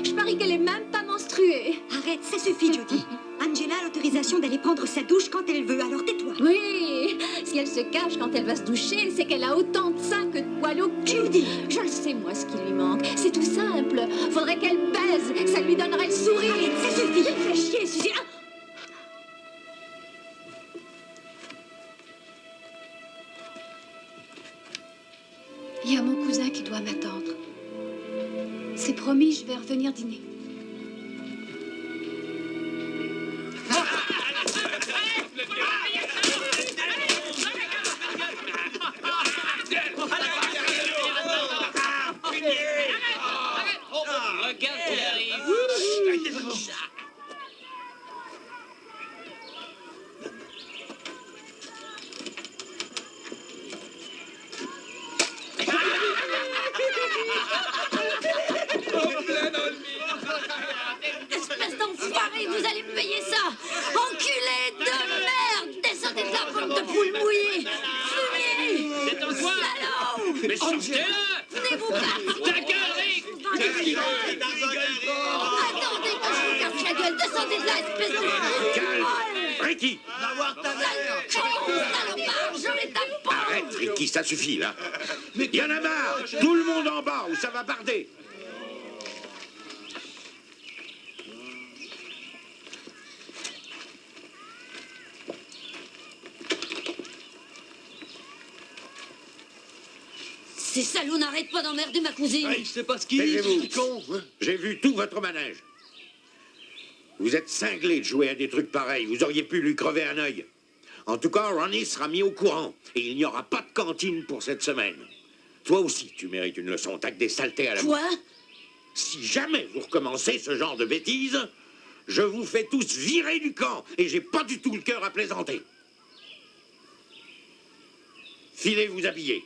Je parie qu'elle est même pas menstruée.
Arrête, ça suffit, Judy. Angela a l'autorisation d'aller prendre sa douche quand elle veut, alors tais-toi.
Oui, si elle se cache quand elle va se doucher, c'est qu'elle a autant de seins que de poils au cul.
Judy!
Je le sais, moi, ce qui lui manque. C'est tout simple. Faudrait qu'elle baise, ça lui donnerait le sourire.
Arrête, ça suffit.
Elle fait chier, Suzy. Ah. Il y a mon cousin qui doit m'attendre. C'est promis, je vais revenir dîner.
Regarde qui arrive.
Espèce d'enfoiré, vous allez me payer ça! Enculé de merde! Descendez de la bande de poules mouillées! Fumier!
C'est un quoi?
Salaud!
Mais sortez-le!
Venez-vous battre!
Ta gueule, Rick! Qu'est-ce qu'il veut?
Attendez que je vous casse la gueule! Descendez de là, espèce de...
Calme! Ricky!
Salopard, je les tape pas!
Arrête, Ricky, ça suffit, là. Il y en a marre! Tout le monde en bas, ou ça va barder!
ces salauds n'arrêtent pas d'emmerder ma cousine.
Je sais pas ce qu'il dit,
Taisez-vous.
c'est con.
J'ai vu tout votre manège. Vous êtes cinglé de jouer à des trucs pareils. Vous auriez pu lui crever un œil. En tout cas, Ronnie sera mis au courant. Et il n'y aura pas de cantine pour cette semaine. Toi aussi, tu mérites une leçon. T'as que des saletés à la
Quoi?
bouche. Si jamais vous recommencez ce genre de bêtises, je vous fais tous virer du camp. Et j'ai pas du tout le cœur à plaisanter. Filez vous habiller.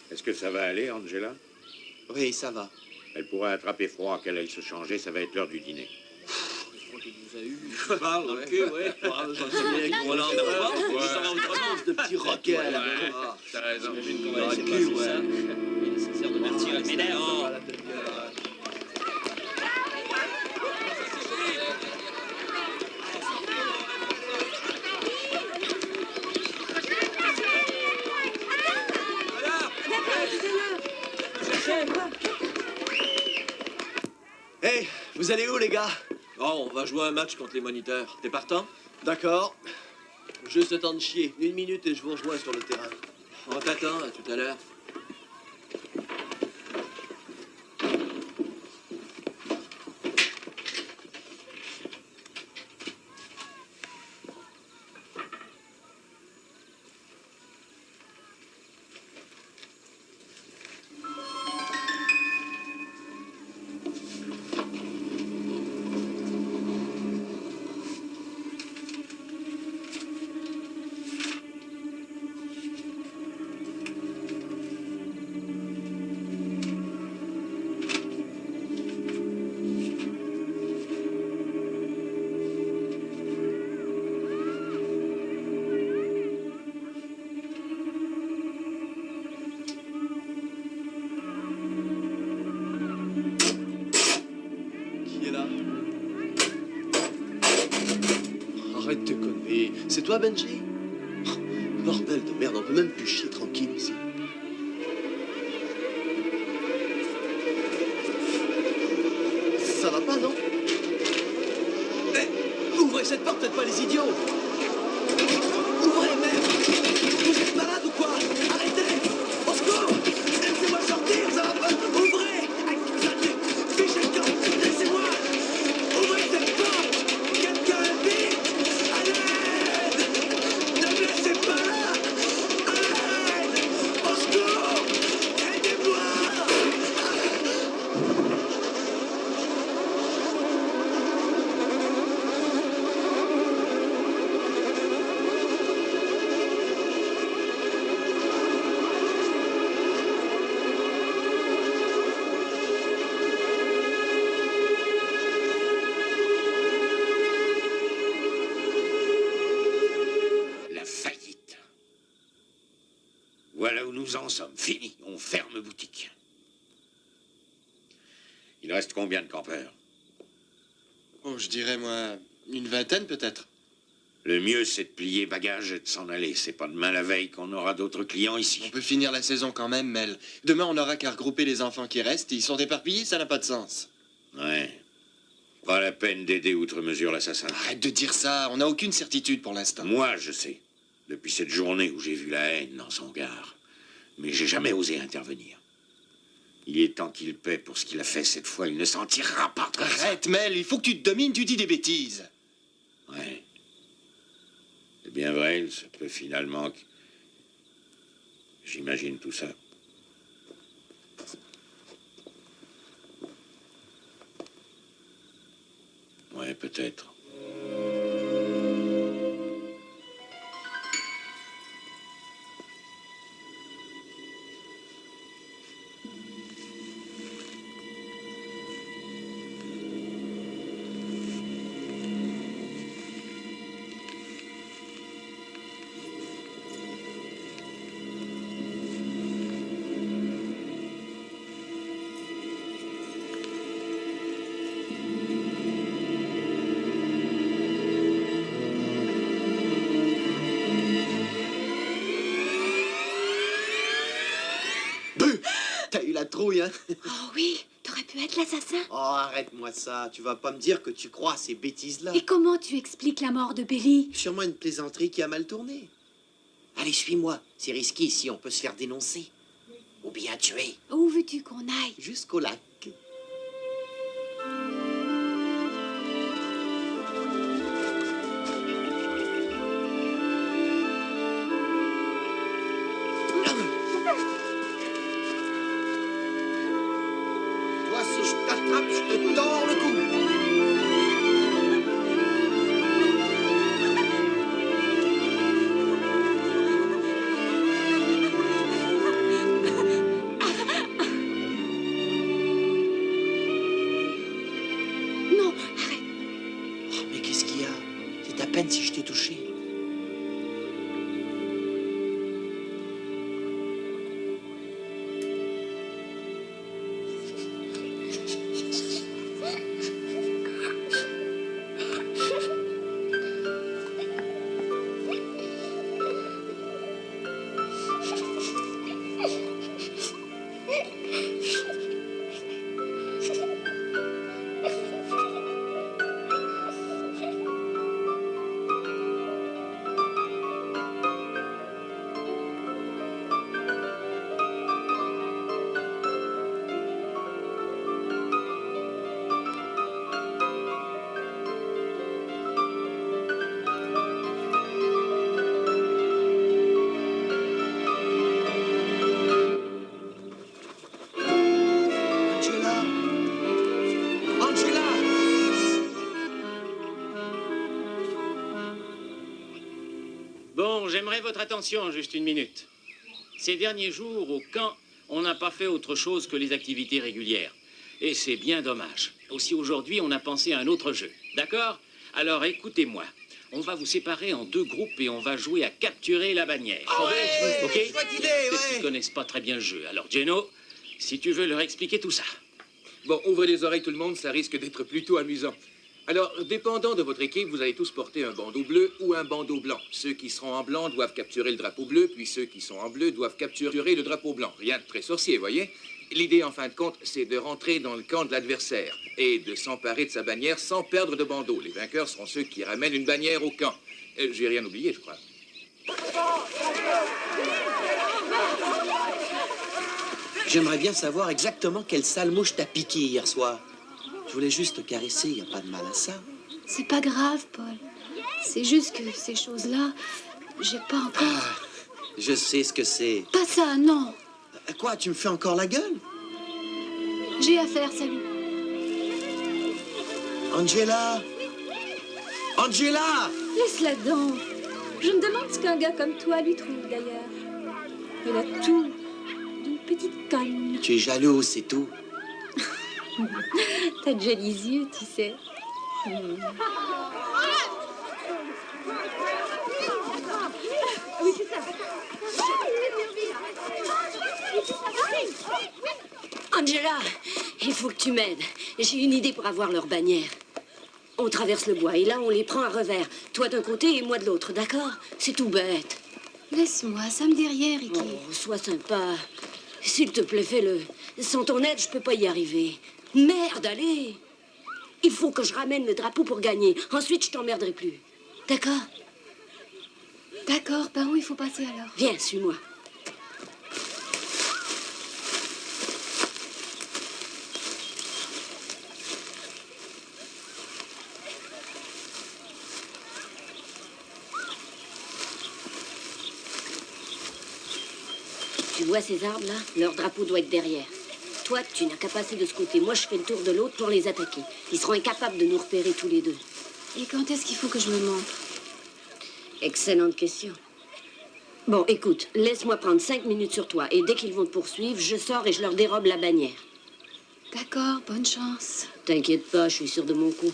Est-ce que ça va aller, Angela?
Oui, ça va.
Elle pourrait attraper froid, qu'elle aille se changer, ça va être l'heure du dîner.
Je crois qu'il nous a eu. Je parle, ok, ouais. J'en sais bien qu'on va l'en ça va autrement, ce petit roquet à la main.
T'as raison.
J'imagine qu'on va laisser passer ça. Il est nécessaire de partir à m'énerve. Hey, vous allez où, les gars?
Oh, on va jouer un match contre les moniteurs. T'es partant?
D'accord. Juste le temps de chier. 1 minute et je vous rejoins sur le terrain.
On t'attend, à tout à l'heure.
Arrête de conneries. C'est toi, Benji? Bordel de merde, on peut même plus chier tranquille ici. Ça va pas, non? Eh, ouvrez cette porte, faites pas les idiots! Ouvrez, merde! Vous êtes malade ou quoi? Arrêtez! Au secours! Laissez-moi sortir, ça va pas! Ouvrez! Fichez le camp! Laissez-moi! Ouvrez cette porte! Quelqu'un est vite! À l'aide! Ne me laissez pas là! À l'aide! Au secours! Aidez-moi!
La faillite. Voilà où nous en sommes. Fini. On ferme boutique. Il reste combien de campeurs?
Oh, je dirais, moi, une vingtaine peut-être.
Le mieux, c'est de plier bagages et de s'en aller. C'est pas demain la veille qu'on aura d'autres clients ici.
On peut finir la saison quand même, Mel. Demain, on n'aura qu'à regrouper les enfants qui restent. Ils sont éparpillés, ça n'a pas de sens.
Ouais. Pas la peine d'aider outre mesure l'assassin.
Arrête de dire ça. On n'a aucune certitude pour l'instant.
Moi, je sais. Depuis cette journée où j'ai vu la haine dans son regard. Mais j'ai jamais osé intervenir. Il est temps qu'il paie pour ce qu'il a fait cette fois. Il ne s'en tirera pas.
Arrête, Mel. Il faut que tu te domines. Tu dis des bêtises.
Ouais. C'est bien vrai, il se peut finalement que... J'imagine tout ça. Ouais, peut-être.
T'as eu la trouille, hein?
Oh oui, t'aurais
peut être l'assassin.
Oh, arrête-moi ça. Tu vas pas me dire que tu crois à ces bêtises-là.
Et comment tu expliques la mort de Billy?
Sûrement une plaisanterie qui a mal tourné. Allez, suis-moi. C'est risqué ici, on peut se faire dénoncer. Ou bien tuer.
Où veux-tu qu'on aille?
Jusqu'au lac. Toi, si je t'attrape, je te tords le cou.
Non,
Oh, mais qu'est-ce qu'il y a? C'est à peine si je t'ai touché. Angela! Angela!
Bon, j'aimerais votre attention, juste une minute. Ces derniers jours, au camp, on n'a pas fait autre chose que les activités régulières. Et c'est bien dommage. Aussi, aujourd'hui, on a pensé à un autre jeu. D'accord? Alors, écoutez-moi. On va vous séparer en 2 groupes et on va jouer à capturer la bannière.
Ouais,
OK?
chouette idée,
Peut-être
ouais.
qu'ils connaissent pas très bien le jeu. Alors, Geno, si tu veux leur expliquer tout ça.
Bon, ouvrez les oreilles tout le monde, ça risque d'être plutôt amusant. Alors, dépendant de votre équipe, vous allez tous porter un bandeau bleu ou un bandeau blanc. Ceux qui seront en blanc doivent capturer le drapeau bleu, puis ceux qui sont en bleu doivent capturer le drapeau blanc. Rien de très sorcier, voyez? L'idée, en fin de compte, c'est de rentrer dans le camp de l'adversaire et de s'emparer de sa bannière sans perdre de bandeau. Les vainqueurs seront ceux qui ramènent une bannière au camp. J'ai rien oublié, je crois.
J'aimerais bien savoir exactement quelle sale mouche t'a piqué hier soir. Je voulais juste te caresser, y a pas de mal à ça.
C'est pas grave, Paul. C'est juste que ces choses-là, j'ai pas encore...
Je sais ce que c'est.
Pas ça, non.
Quoi, tu me fais encore la gueule?
J'ai affaire, salut.
Angela! Angela!
Laisse-la donc. Je me demande ce qu'un gars comme toi lui trouve, d'ailleurs. Il a tout d'une petite conne.
Tu es jaloux, c'est tout.
T'as de jolis yeux, tu sais. Oui, c'est ça.
Angela, il faut que tu m'aides. J'ai une idée pour avoir leur bannière. On traverse le bois et là, on les prend à revers. Toi d'un côté et moi de l'autre, d'accord? C'est tout bête.
Laisse-moi, ça me dit rien, Ricky.
Oh, sois sympa. S'il te plaît, fais-le. Sans ton aide, je peux pas y arriver. Merde, allez! Il faut que je ramène le drapeau pour gagner. Ensuite, je t'emmerderai plus. D'accord?
D'accord, par où il faut passer alors?
Viens, suis-moi. Tu vois ces arbres-là? Leur drapeau doit être derrière. Toi, tu n'as qu'à passer de ce côté. Moi, je fais le tour de l'autre pour les attaquer. Ils seront incapables de nous repérer tous les deux.
Et quand est-ce qu'il faut que je me montre?
Excellente question. Bon, écoute, laisse-moi prendre 5 minutes sur toi. Et dès qu'ils vont te poursuivre, je sors et je leur dérobe la bannière.
D'accord, bonne chance.
T'inquiète pas, je suis sûre de mon coup.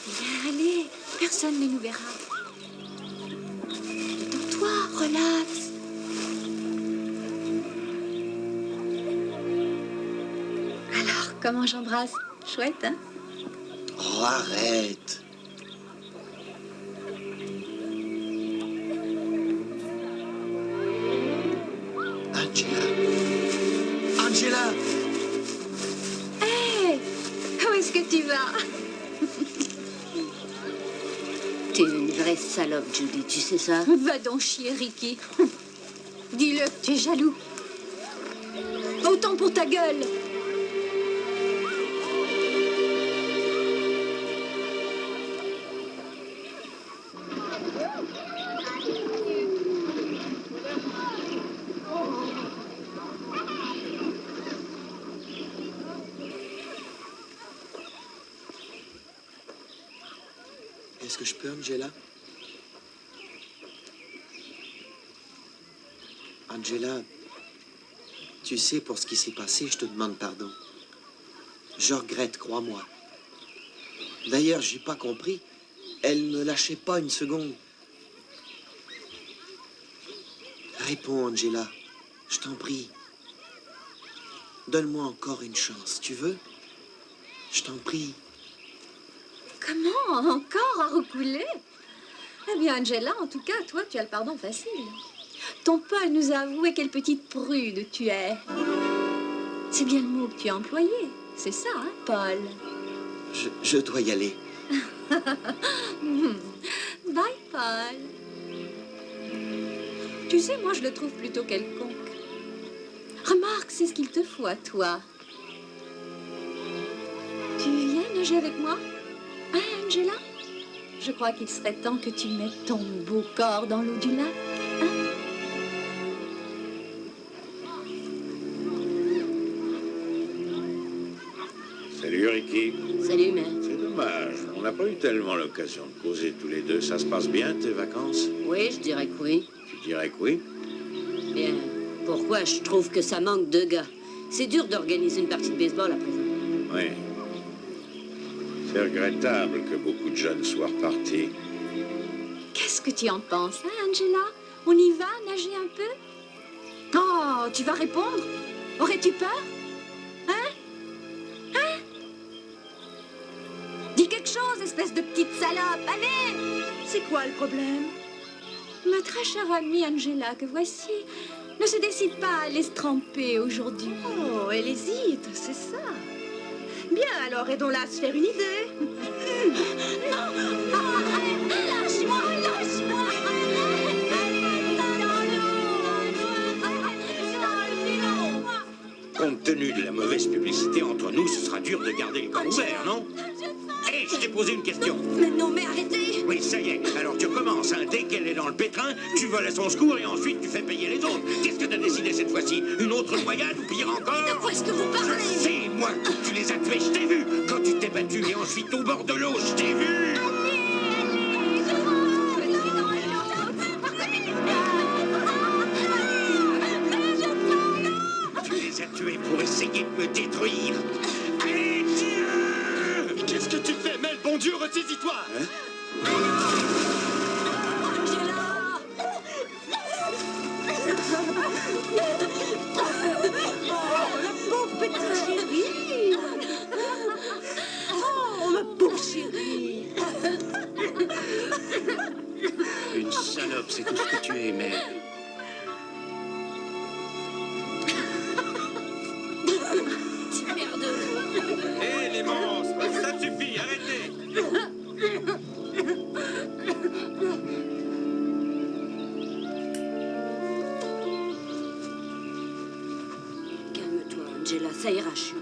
Bien, allez, personne ne nous verra. Toi, relax. Alors, comment j'embrasse? Chouette, hein?
Oh, arrête.
vraie salope, Judy, tu sais ça?
Va donc chier, Ricky. Dis-le que tu es jaloux. Autant pour ta gueule.
Est-ce que je peux, Angela? Angela, tu sais, pour ce qui s'est passé, je te demande pardon. Je regrette, crois-moi. D'ailleurs, j'ai pas compris. Elle ne lâchait pas une seconde. Réponds, Angela. Je t'en prie. Donne-moi encore une chance, tu veux? Je t'en prie.
Comment? Encore à recouler? Eh bien, Angela, en tout cas, toi, tu as le pardon facile. Ton Paul nous a avoué quelle petite prude tu es. C'est bien le mot que tu as employé. C'est ça, hein, Paul?
Je dois y aller.
Bye, Paul. Tu sais, moi, je le trouve plutôt quelconque. Remarque, c'est ce qu'il te faut à toi. Tu viens nager avec moi? Hein, Angela? Je crois qu'il serait temps que tu mettes ton beau corps dans l'eau du lac. Hein?
Salut, Ricky.
Salut, mère.
C'est dommage. On n'a pas eu tellement l'occasion de causer tous les deux. Ça se passe bien, tes vacances?
Oui, je dirais que oui.
Tu dirais que oui?
Bien, pourquoi je trouve que ça manque de gars? C'est dur d'organiser une partie de baseball à présent.
Oui. C'est regrettable que beaucoup de jeunes soient repartis.
Qu'est-ce que tu en penses, hein, Angela? On y va, nager un peu? Oh, tu vas répondre? Aurais-tu peur? Hein? Hein? Dis quelque chose, espèce de petite salope, allez!
C'est quoi le problème?
Ma très chère amie Angela, que voici, ne se décide pas à aller se tremper aujourd'hui.
Oh, elle hésite, c'est ça. Bien, alors aidons-la à se faire une idée.
Non! Lâche-moi! Lâche-moi!
Compte tenu de la mauvaise publicité entre nous, ce sera dur de garder les corps ouverts, non? Hé, je t'ai posé une question.
Mais non, mais arrêtez!
Oui, ça y est. Alors tu recommences, hein. Dès qu'elle est dans le pétrin, tu voles à son secours et ensuite tu fais payer les autres. Qu'est-ce que t'as décidé cette fois-ci? Une autre noyade ou pire encore?
De quoi est-ce que vous parlez?
Je sais, moi. Tu les as tués, je t'ai vu. Quand tu t'es battu et ensuite au bord de l'eau, je t'ai vu. Tu les as tués pour essayer de me détruire. Allez, tiens!
Mais qu'est-ce que tu fais, Mel? Bon Dieu, ressaisis-toi!
Pauvre petite chérie. Oh, ma pauvre chérie.
Une salope, c'est tout ce que tu es, mère.
Hé, les monstres, ça suffit, arrêtez!
Calme-toi, Angela, ça ira, je suis là.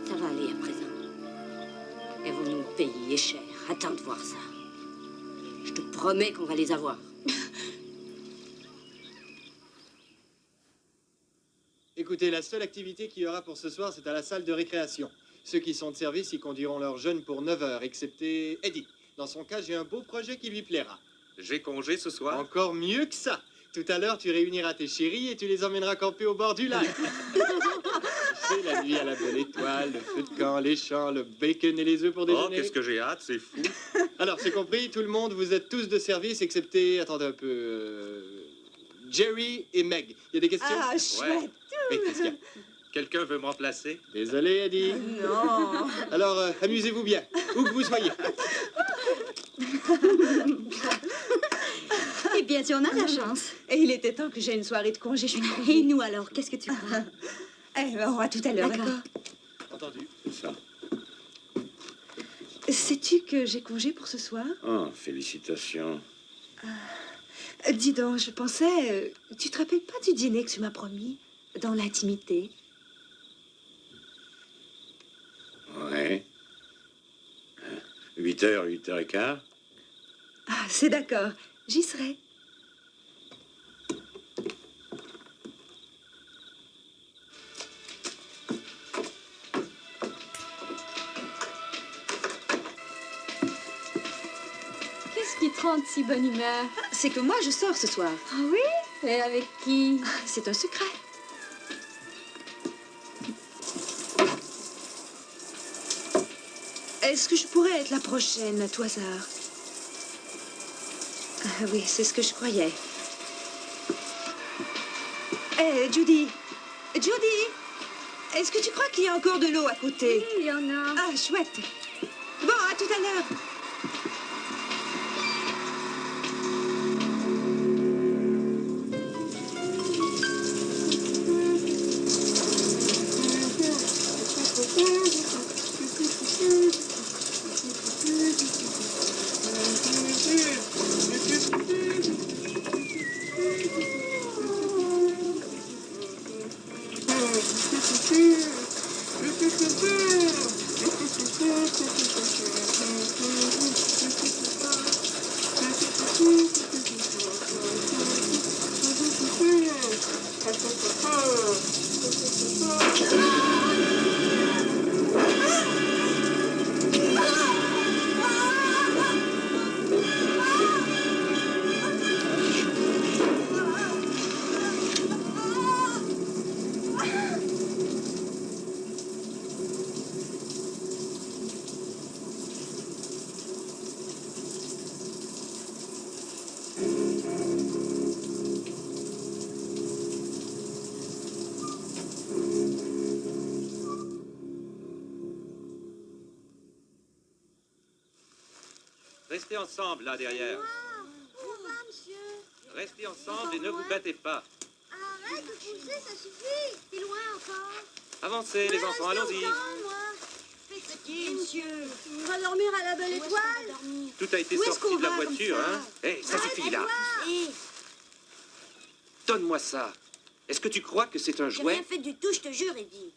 Ça va aller à présent. Elles vont nous payer cher. Attends de voir ça. Je te promets qu'on va les avoir.
Écoutez, la seule activité qu'il y aura pour ce soir, c'est à la salle de récréation. Ceux qui sont de service y conduiront leurs jeunes pour 9 heures, excepté Eddie. Dans son cas, j'ai un beau projet qui lui plaira.
J'ai congé ce soir?
Encore mieux que ça. Tout à l'heure, tu réuniras tes chéris et tu les emmèneras camper au bord du lac. C'est la nuit à la belle étoile, le feu de camp, les champs, le bacon et les œufs pour déjeuner.
Oh, qu'est-ce que j'ai hâte, c'est fou.
Alors, c'est compris, tout le monde, vous êtes tous de service, excepté, attendez un peu, Jerry et Meg. Il y a des questions?
Ah, chouette.
Oui, qu'est-ce qu'il y a?
Quelqu'un veut me remplacer?
Désolé, Eddie.
Non.
Alors, amusez-vous bien, où que vous soyez.
Eh bien, tu en as la chance.
Et il était temps que j'aie une soirée de congé, je suis
Et nous alors, qu'est-ce que tu crois?
Eh ben, on va tout à l'heure,
D'accord.
d'accord?
Entendu.
Ça.
Sais-tu que j'ai congé pour ce soir?
Oh, félicitations.
Dis donc, je pensais... tu te rappelles pas du dîner que tu m'as promis? Dans l'intimité?
Ouais. 8h, 8h15.
Ah, c'est d'accord. J'y serai.
Qu'est-ce qui te rend de si bonne humeur?
C'est que moi, je sors ce soir.
Ah oui? Et avec qui?
C'est un secret. Est-ce que je pourrais être la prochaine, à tout hasard? Ah, oui, c'est ce que je croyais. Hé, Judy! Judy! Est-ce que tu crois qu'il y a encore de l'eau à côté?
Oui, il y en a.
Ah, chouette. Bon, à tout à l'heure.
Restez ensemble, là, derrière. Restez ensemble et ne vous battez pas.
Arrête de pousser, ça suffit. T'es loin encore.
Avancez, les enfants, allons-y.
Petit monsieur, on va dormir à la belle étoile.
Tout a été
Où est-ce
sorti
qu'on
de la
va, comme
voiture,
ça?
hein? Hé, ça suffit, là. Donne-moi ça. Est-ce que tu crois que c'est un
J'ai
jouet?
rien fait du tout, je te jure, Eddie.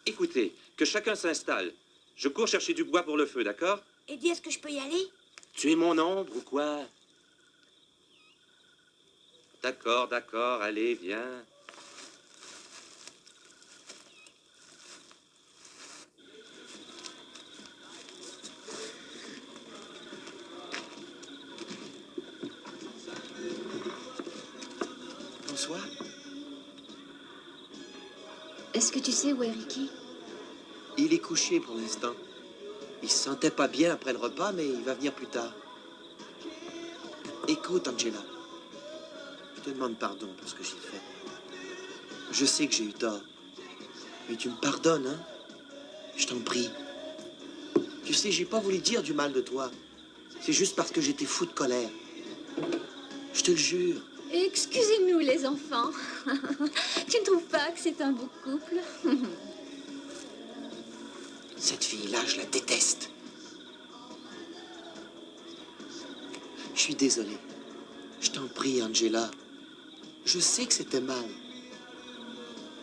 Écoutez, que chacun s'installe. Je cours chercher du bois pour le feu, d'accord?
Eddie, est-ce que je peux y aller?
Tu es mon ombre ou quoi? D'accord, d'accord, allez, viens.
Bonsoir.
Est-ce que tu sais où est Ricky?
Il est couché pour l'instant. Il se sentait pas bien après le repas, mais il va venir plus tard. Écoute, Angela. Je te demande pardon pour ce que j'ai fait. Je sais que j'ai eu tort. Mais tu me pardonnes, hein? Je t'en prie. Tu sais, j'ai pas voulu dire du mal de toi. C'est juste parce que j'étais fou de colère. Je te le jure.
Excusez-nous, les enfants. Tu ne trouves pas que c'est un beau couple?
Cette fille-là, je la déteste. Je suis désolé. Je t'en prie, Angela. Je sais que c'était mal.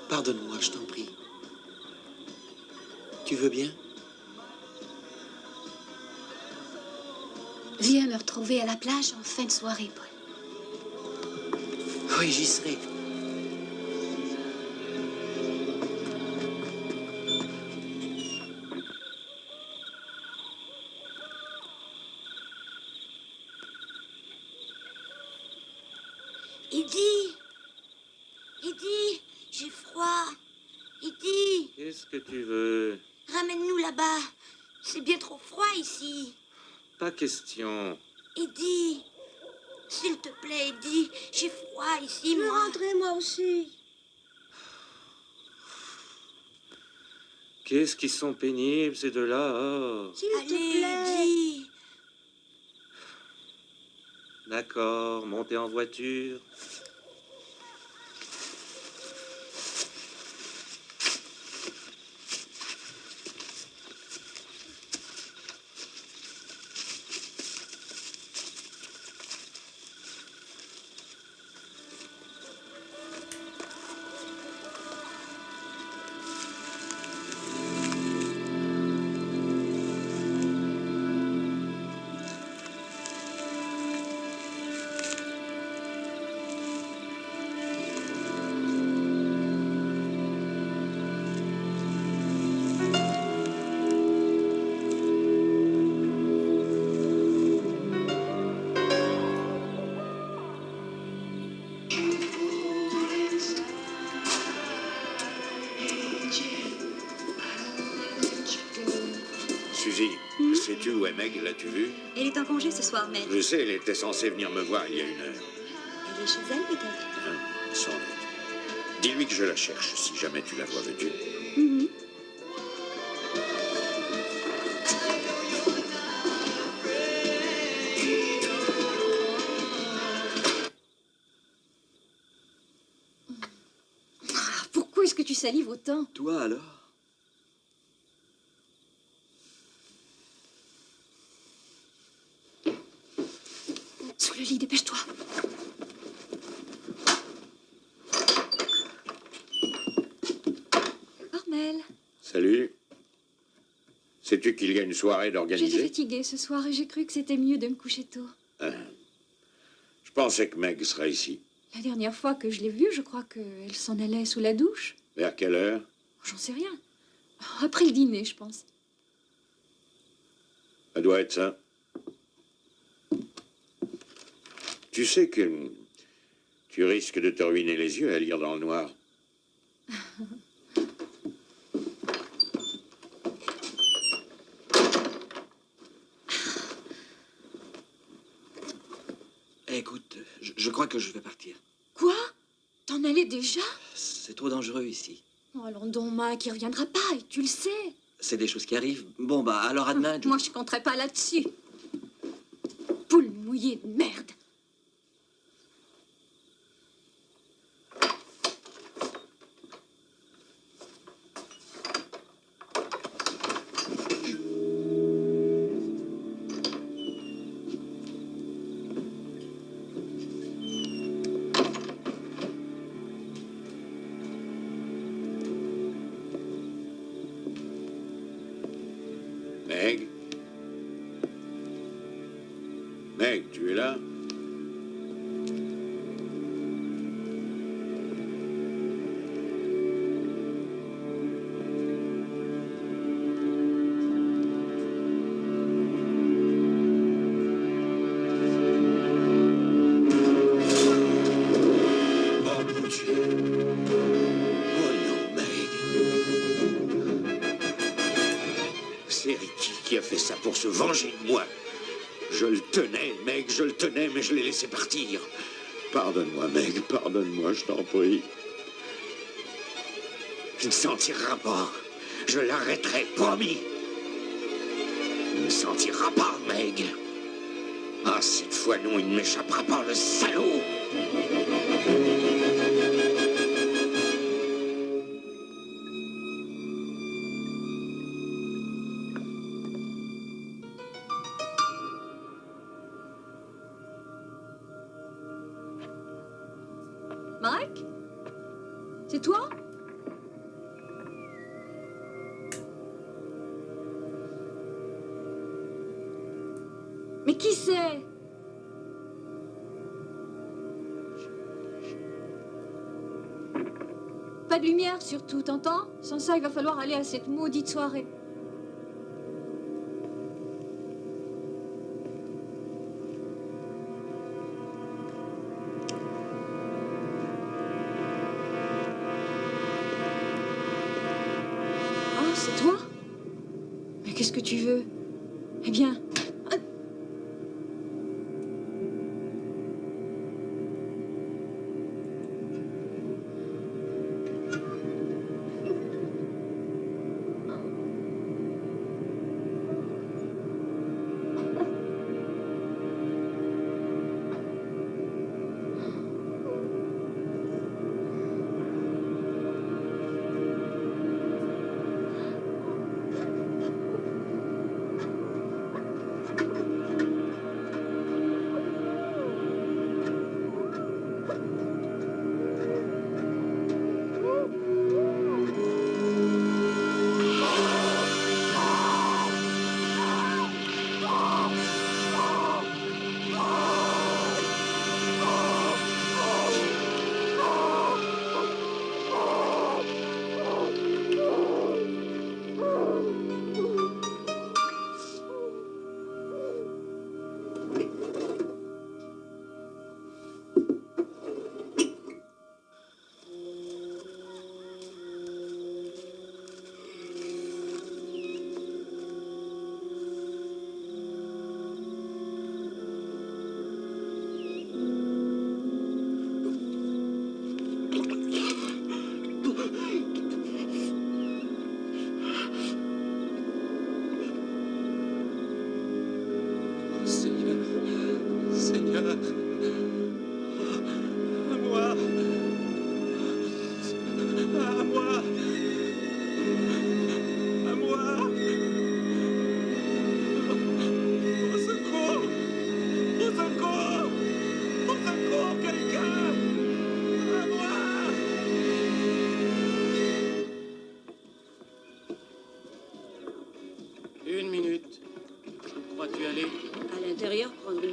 Pardonne-moi, je t'en prie. Tu veux bien?
Viens me retrouver à la plage en fin de soirée, Paul.
Oui, j'y serai.
Eddie! Eddie, j'ai froid. Eddie,
Qu'est-ce que tu veux?
ramène-nous là-bas. C'est bien trop froid ici.
Pas question.
Eddie, s'il te plaît, Eddie, j'ai froid ici, moi. Je veux rentrer, moi aussi.
Qu'est-ce qu'ils sont pénibles, ces deux-là? Oh.
S'il te plaît. Eddie.
D'accord, montez en voiture.
es-tu où est Meg? L'as-tu vue?
Elle est en congé ce soir, Meg.
Je sais, elle était censée venir me voir il y a 1 heure.
Elle est chez elle, peut-être.
Sans doute. Dis-lui que je la cherche, si jamais tu la vois, veux-tu?
Mhm.
Pourquoi est-ce que tu salives autant?
Toi, alors?
Sous le lit, dépêche-toi. Armel,
Salut. Sais-tu qu'il y a une soirée
j'étais
d'organiser?
fatiguée ce soir et j'ai cru que c'était mieux de me coucher tôt.
Je pensais que Meg sera ici.
La dernière fois que je l'ai vue, je crois qu'elle s'en allait sous la douche.
Vers quelle heure?
J'en sais rien. Après le dîner, je pense.
Ça doit être ça. Tu sais que tu risques de te ruiner les yeux à lire dans le noir.
Écoute, je crois que je vais partir.
Quoi? T'en allais déjà?
C'est trop dangereux ici.
Oh, allons donc, Mike, il reviendra pas, et tu le sais.
C'est des choses qui arrivent. Bon, bah, alors à demain.
Moi, je compterai pas là-dessus. Poule mouillée de merde.
Meg? Meg, tu es là?
Oh mon Dieu.
Oh non, Meg. C'est Ricky qui a fait ça pour se venger de moi. Je le tenais, Meg, je le tenais, mais je l'ai laissé partir. Pardonne-moi, Meg, pardonne-moi, je t'en prie. Il ne s'en tirera pas. Je l'arrêterai, promis. Il ne s'en tirera pas, Meg. Ah, cette fois, non, il ne m'échappera pas, le salaud.
Mike? C'est toi? Mais qui c'est? Pas de lumière surtout, t'entends? Sans ça, il va falloir aller à cette maudite soirée. Ah, c'est toi? Mais qu'est-ce que tu veux? Eh bien...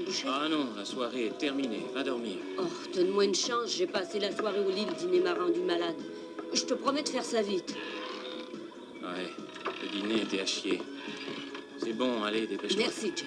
coucher.
Ah non, la soirée est terminée. Va dormir.
Oh, donne-moi une chance, j'ai passé la soirée au lit, le dîner m'a rendu malade. Je te promets de faire ça vite.
Ouais, le dîner était à chier. C'est bon, allez, dépêche-toi.
Merci, Jeff.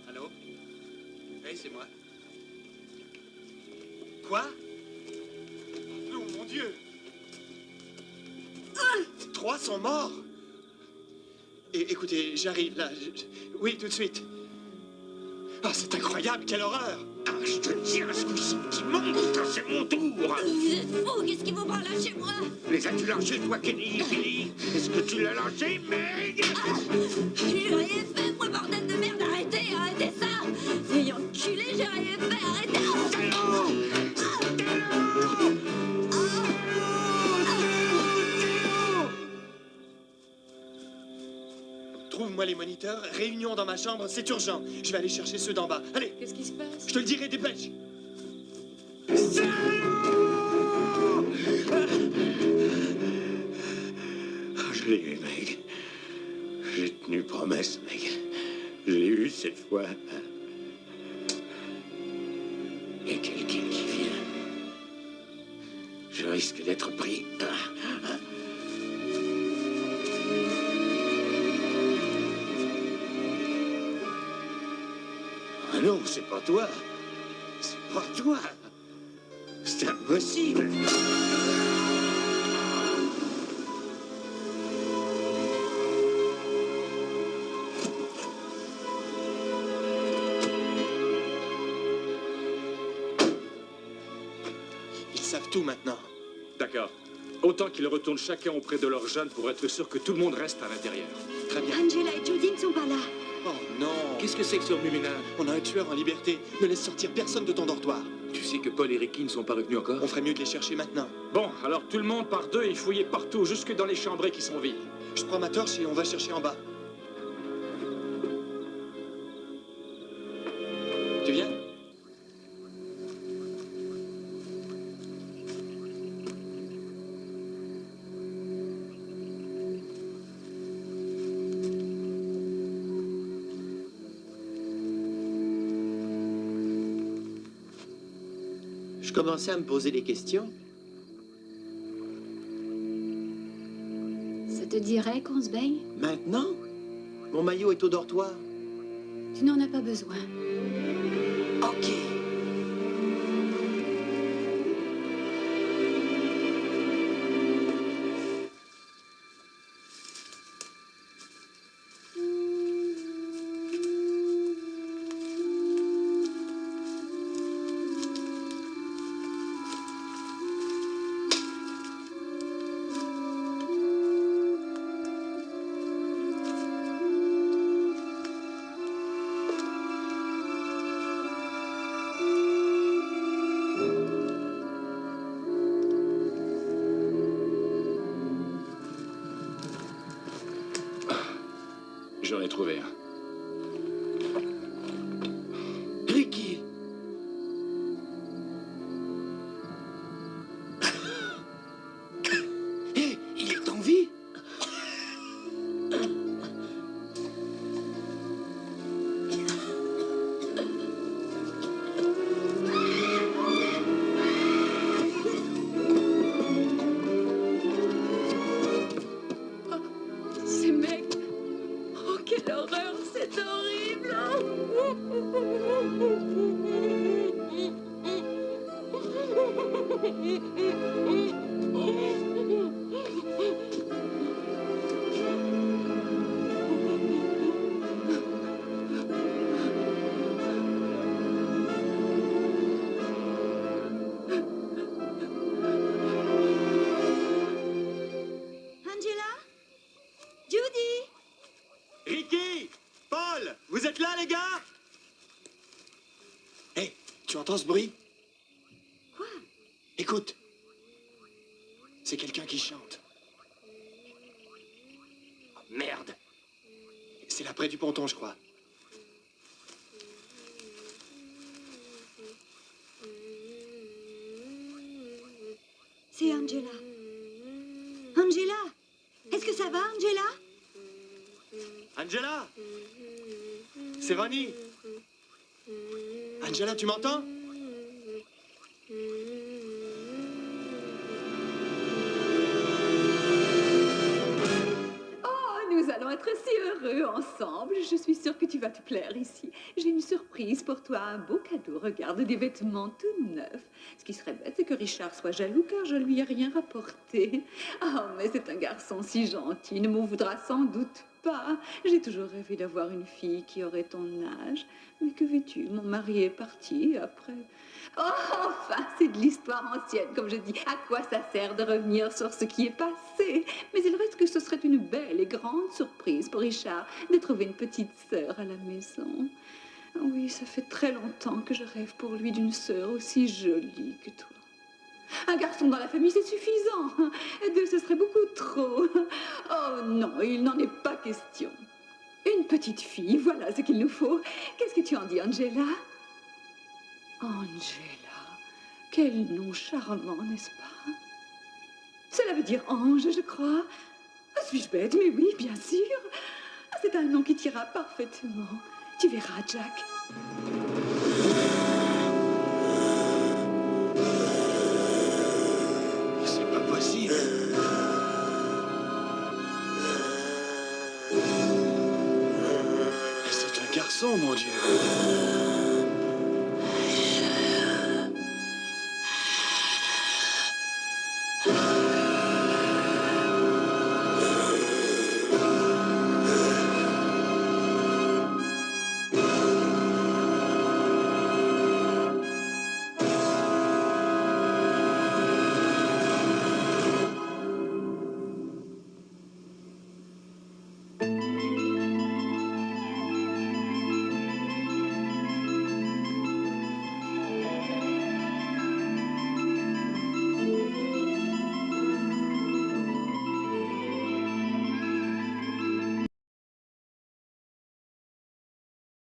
Allô? Oui, c'est moi. Quoi? Oh mon Dieu! 3 sont morts! Écoutez, j'arrive là. Oui, tout de suite. Ah, c'est incroyable, quelle horreur!
Ah, je te tire ce qui monte, c'est mon tour!
Vous êtes fous, qu'est-ce qui vous prend là chez moi?
Les as-tu lâchés, toi, Kenny? Est-ce que tu l'as lâché, Meg?
J'ai rien fait, moi, bordel de merde, arrêtez, arrêtez ça! Vieille enculé, j'ai rien fait, arrêtez!
Trouve-moi les moniteurs, réunion dans ma chambre, c'est urgent. Je vais aller chercher ceux d'en bas. Allez!
Qu'est-ce qui se passe?
Je te le dirai, dépêche!
Je l'ai eu, Meg. J'ai tenu promesse, Meg. Je l'ai eu cette fois. Il y a quelqu'un qui vient. Je risque d'être pris. Ah non, c'est pas toi. C'est pas toi. C'est impossible.
Ils savent tout maintenant.
D'accord. Autant qu'ils retournent chacun auprès de leurs jeunes pour être sûr que tout le monde reste à l'intérieur.
Très bien.
Angela et Judy ne sont pas là.
Oh non!
Qu'est-ce que c'est que ce remue-ménage?
On a un tueur en liberté. Ne laisse sortir personne de ton dortoir.
Tu sais que Paul et Ricky ne sont pas revenus encore?
On ferait mieux de les chercher maintenant.
Bon, alors tout le monde par deux et fouillez partout, jusque dans les chambrées qui sont vides.
Je prends ma torche et on va chercher en bas. Tu viens?
Je commençais à me poser des questions.
Ça te dirait qu'on se baigne?
Maintenant? Mon maillot est au dortoir.
Tu n'en as pas besoin.
OK.
J'en ai trouvé un.
Ricky! Hé, il est en vie?
C'est Meg. Oh, quelle horreur, c'est horrible.
Angela? Judy?
Ricky! Paul! Vous êtes là, les gars? Hé, tu entends ce bruit?
Quoi?
Écoute. C'est quelqu'un qui chante.
merde.
C'est là près du ponton, je crois.
C'est Angela. Angela! Est-ce que ça va, Angela?
Angela! C'est Ronnie! Angela, tu m'entends?
Oh, nous allons être si heureux ensemble. Je suis sûre que tu vas te plaire ici. J'ai une surprise pour toi, un beau cadeau. Regarde, des vêtements tout neufs. Ce qui serait bête, c'est que Richard soit jaloux car je lui ai rien rapporté. Oh, mais c'est un garçon si gentil, il ne m'en voudra sans doute pas. J'ai toujours rêvé d'avoir une fille qui aurait ton âge. Mais que veux-tu, mon mari est parti après. Oh, enfin, c'est de l'histoire ancienne, comme je dis. À quoi ça sert de revenir sur ce qui est passé? Mais il reste que ce serait une belle et grande surprise pour Richard de trouver une petite sœur à la maison. Oui, ça fait très longtemps que je rêve pour lui d'une sœur aussi jolie que toi. Un garçon dans la famille, c'est suffisant. Deux, ce serait beaucoup trop. Oh non, il n'en est pas question. Une petite fille, voilà ce qu'il nous faut. Qu'est-ce que tu en dis, Angela? Angela, quel nom charmant, n'est-ce pas? Cela veut dire ange, je crois. Suis-je bête? Mais oui, bien sûr. C'est un nom qui t'ira parfaitement. Tu verras, Jack.
C'est pas possible. C'est un garçon, mon Dieu.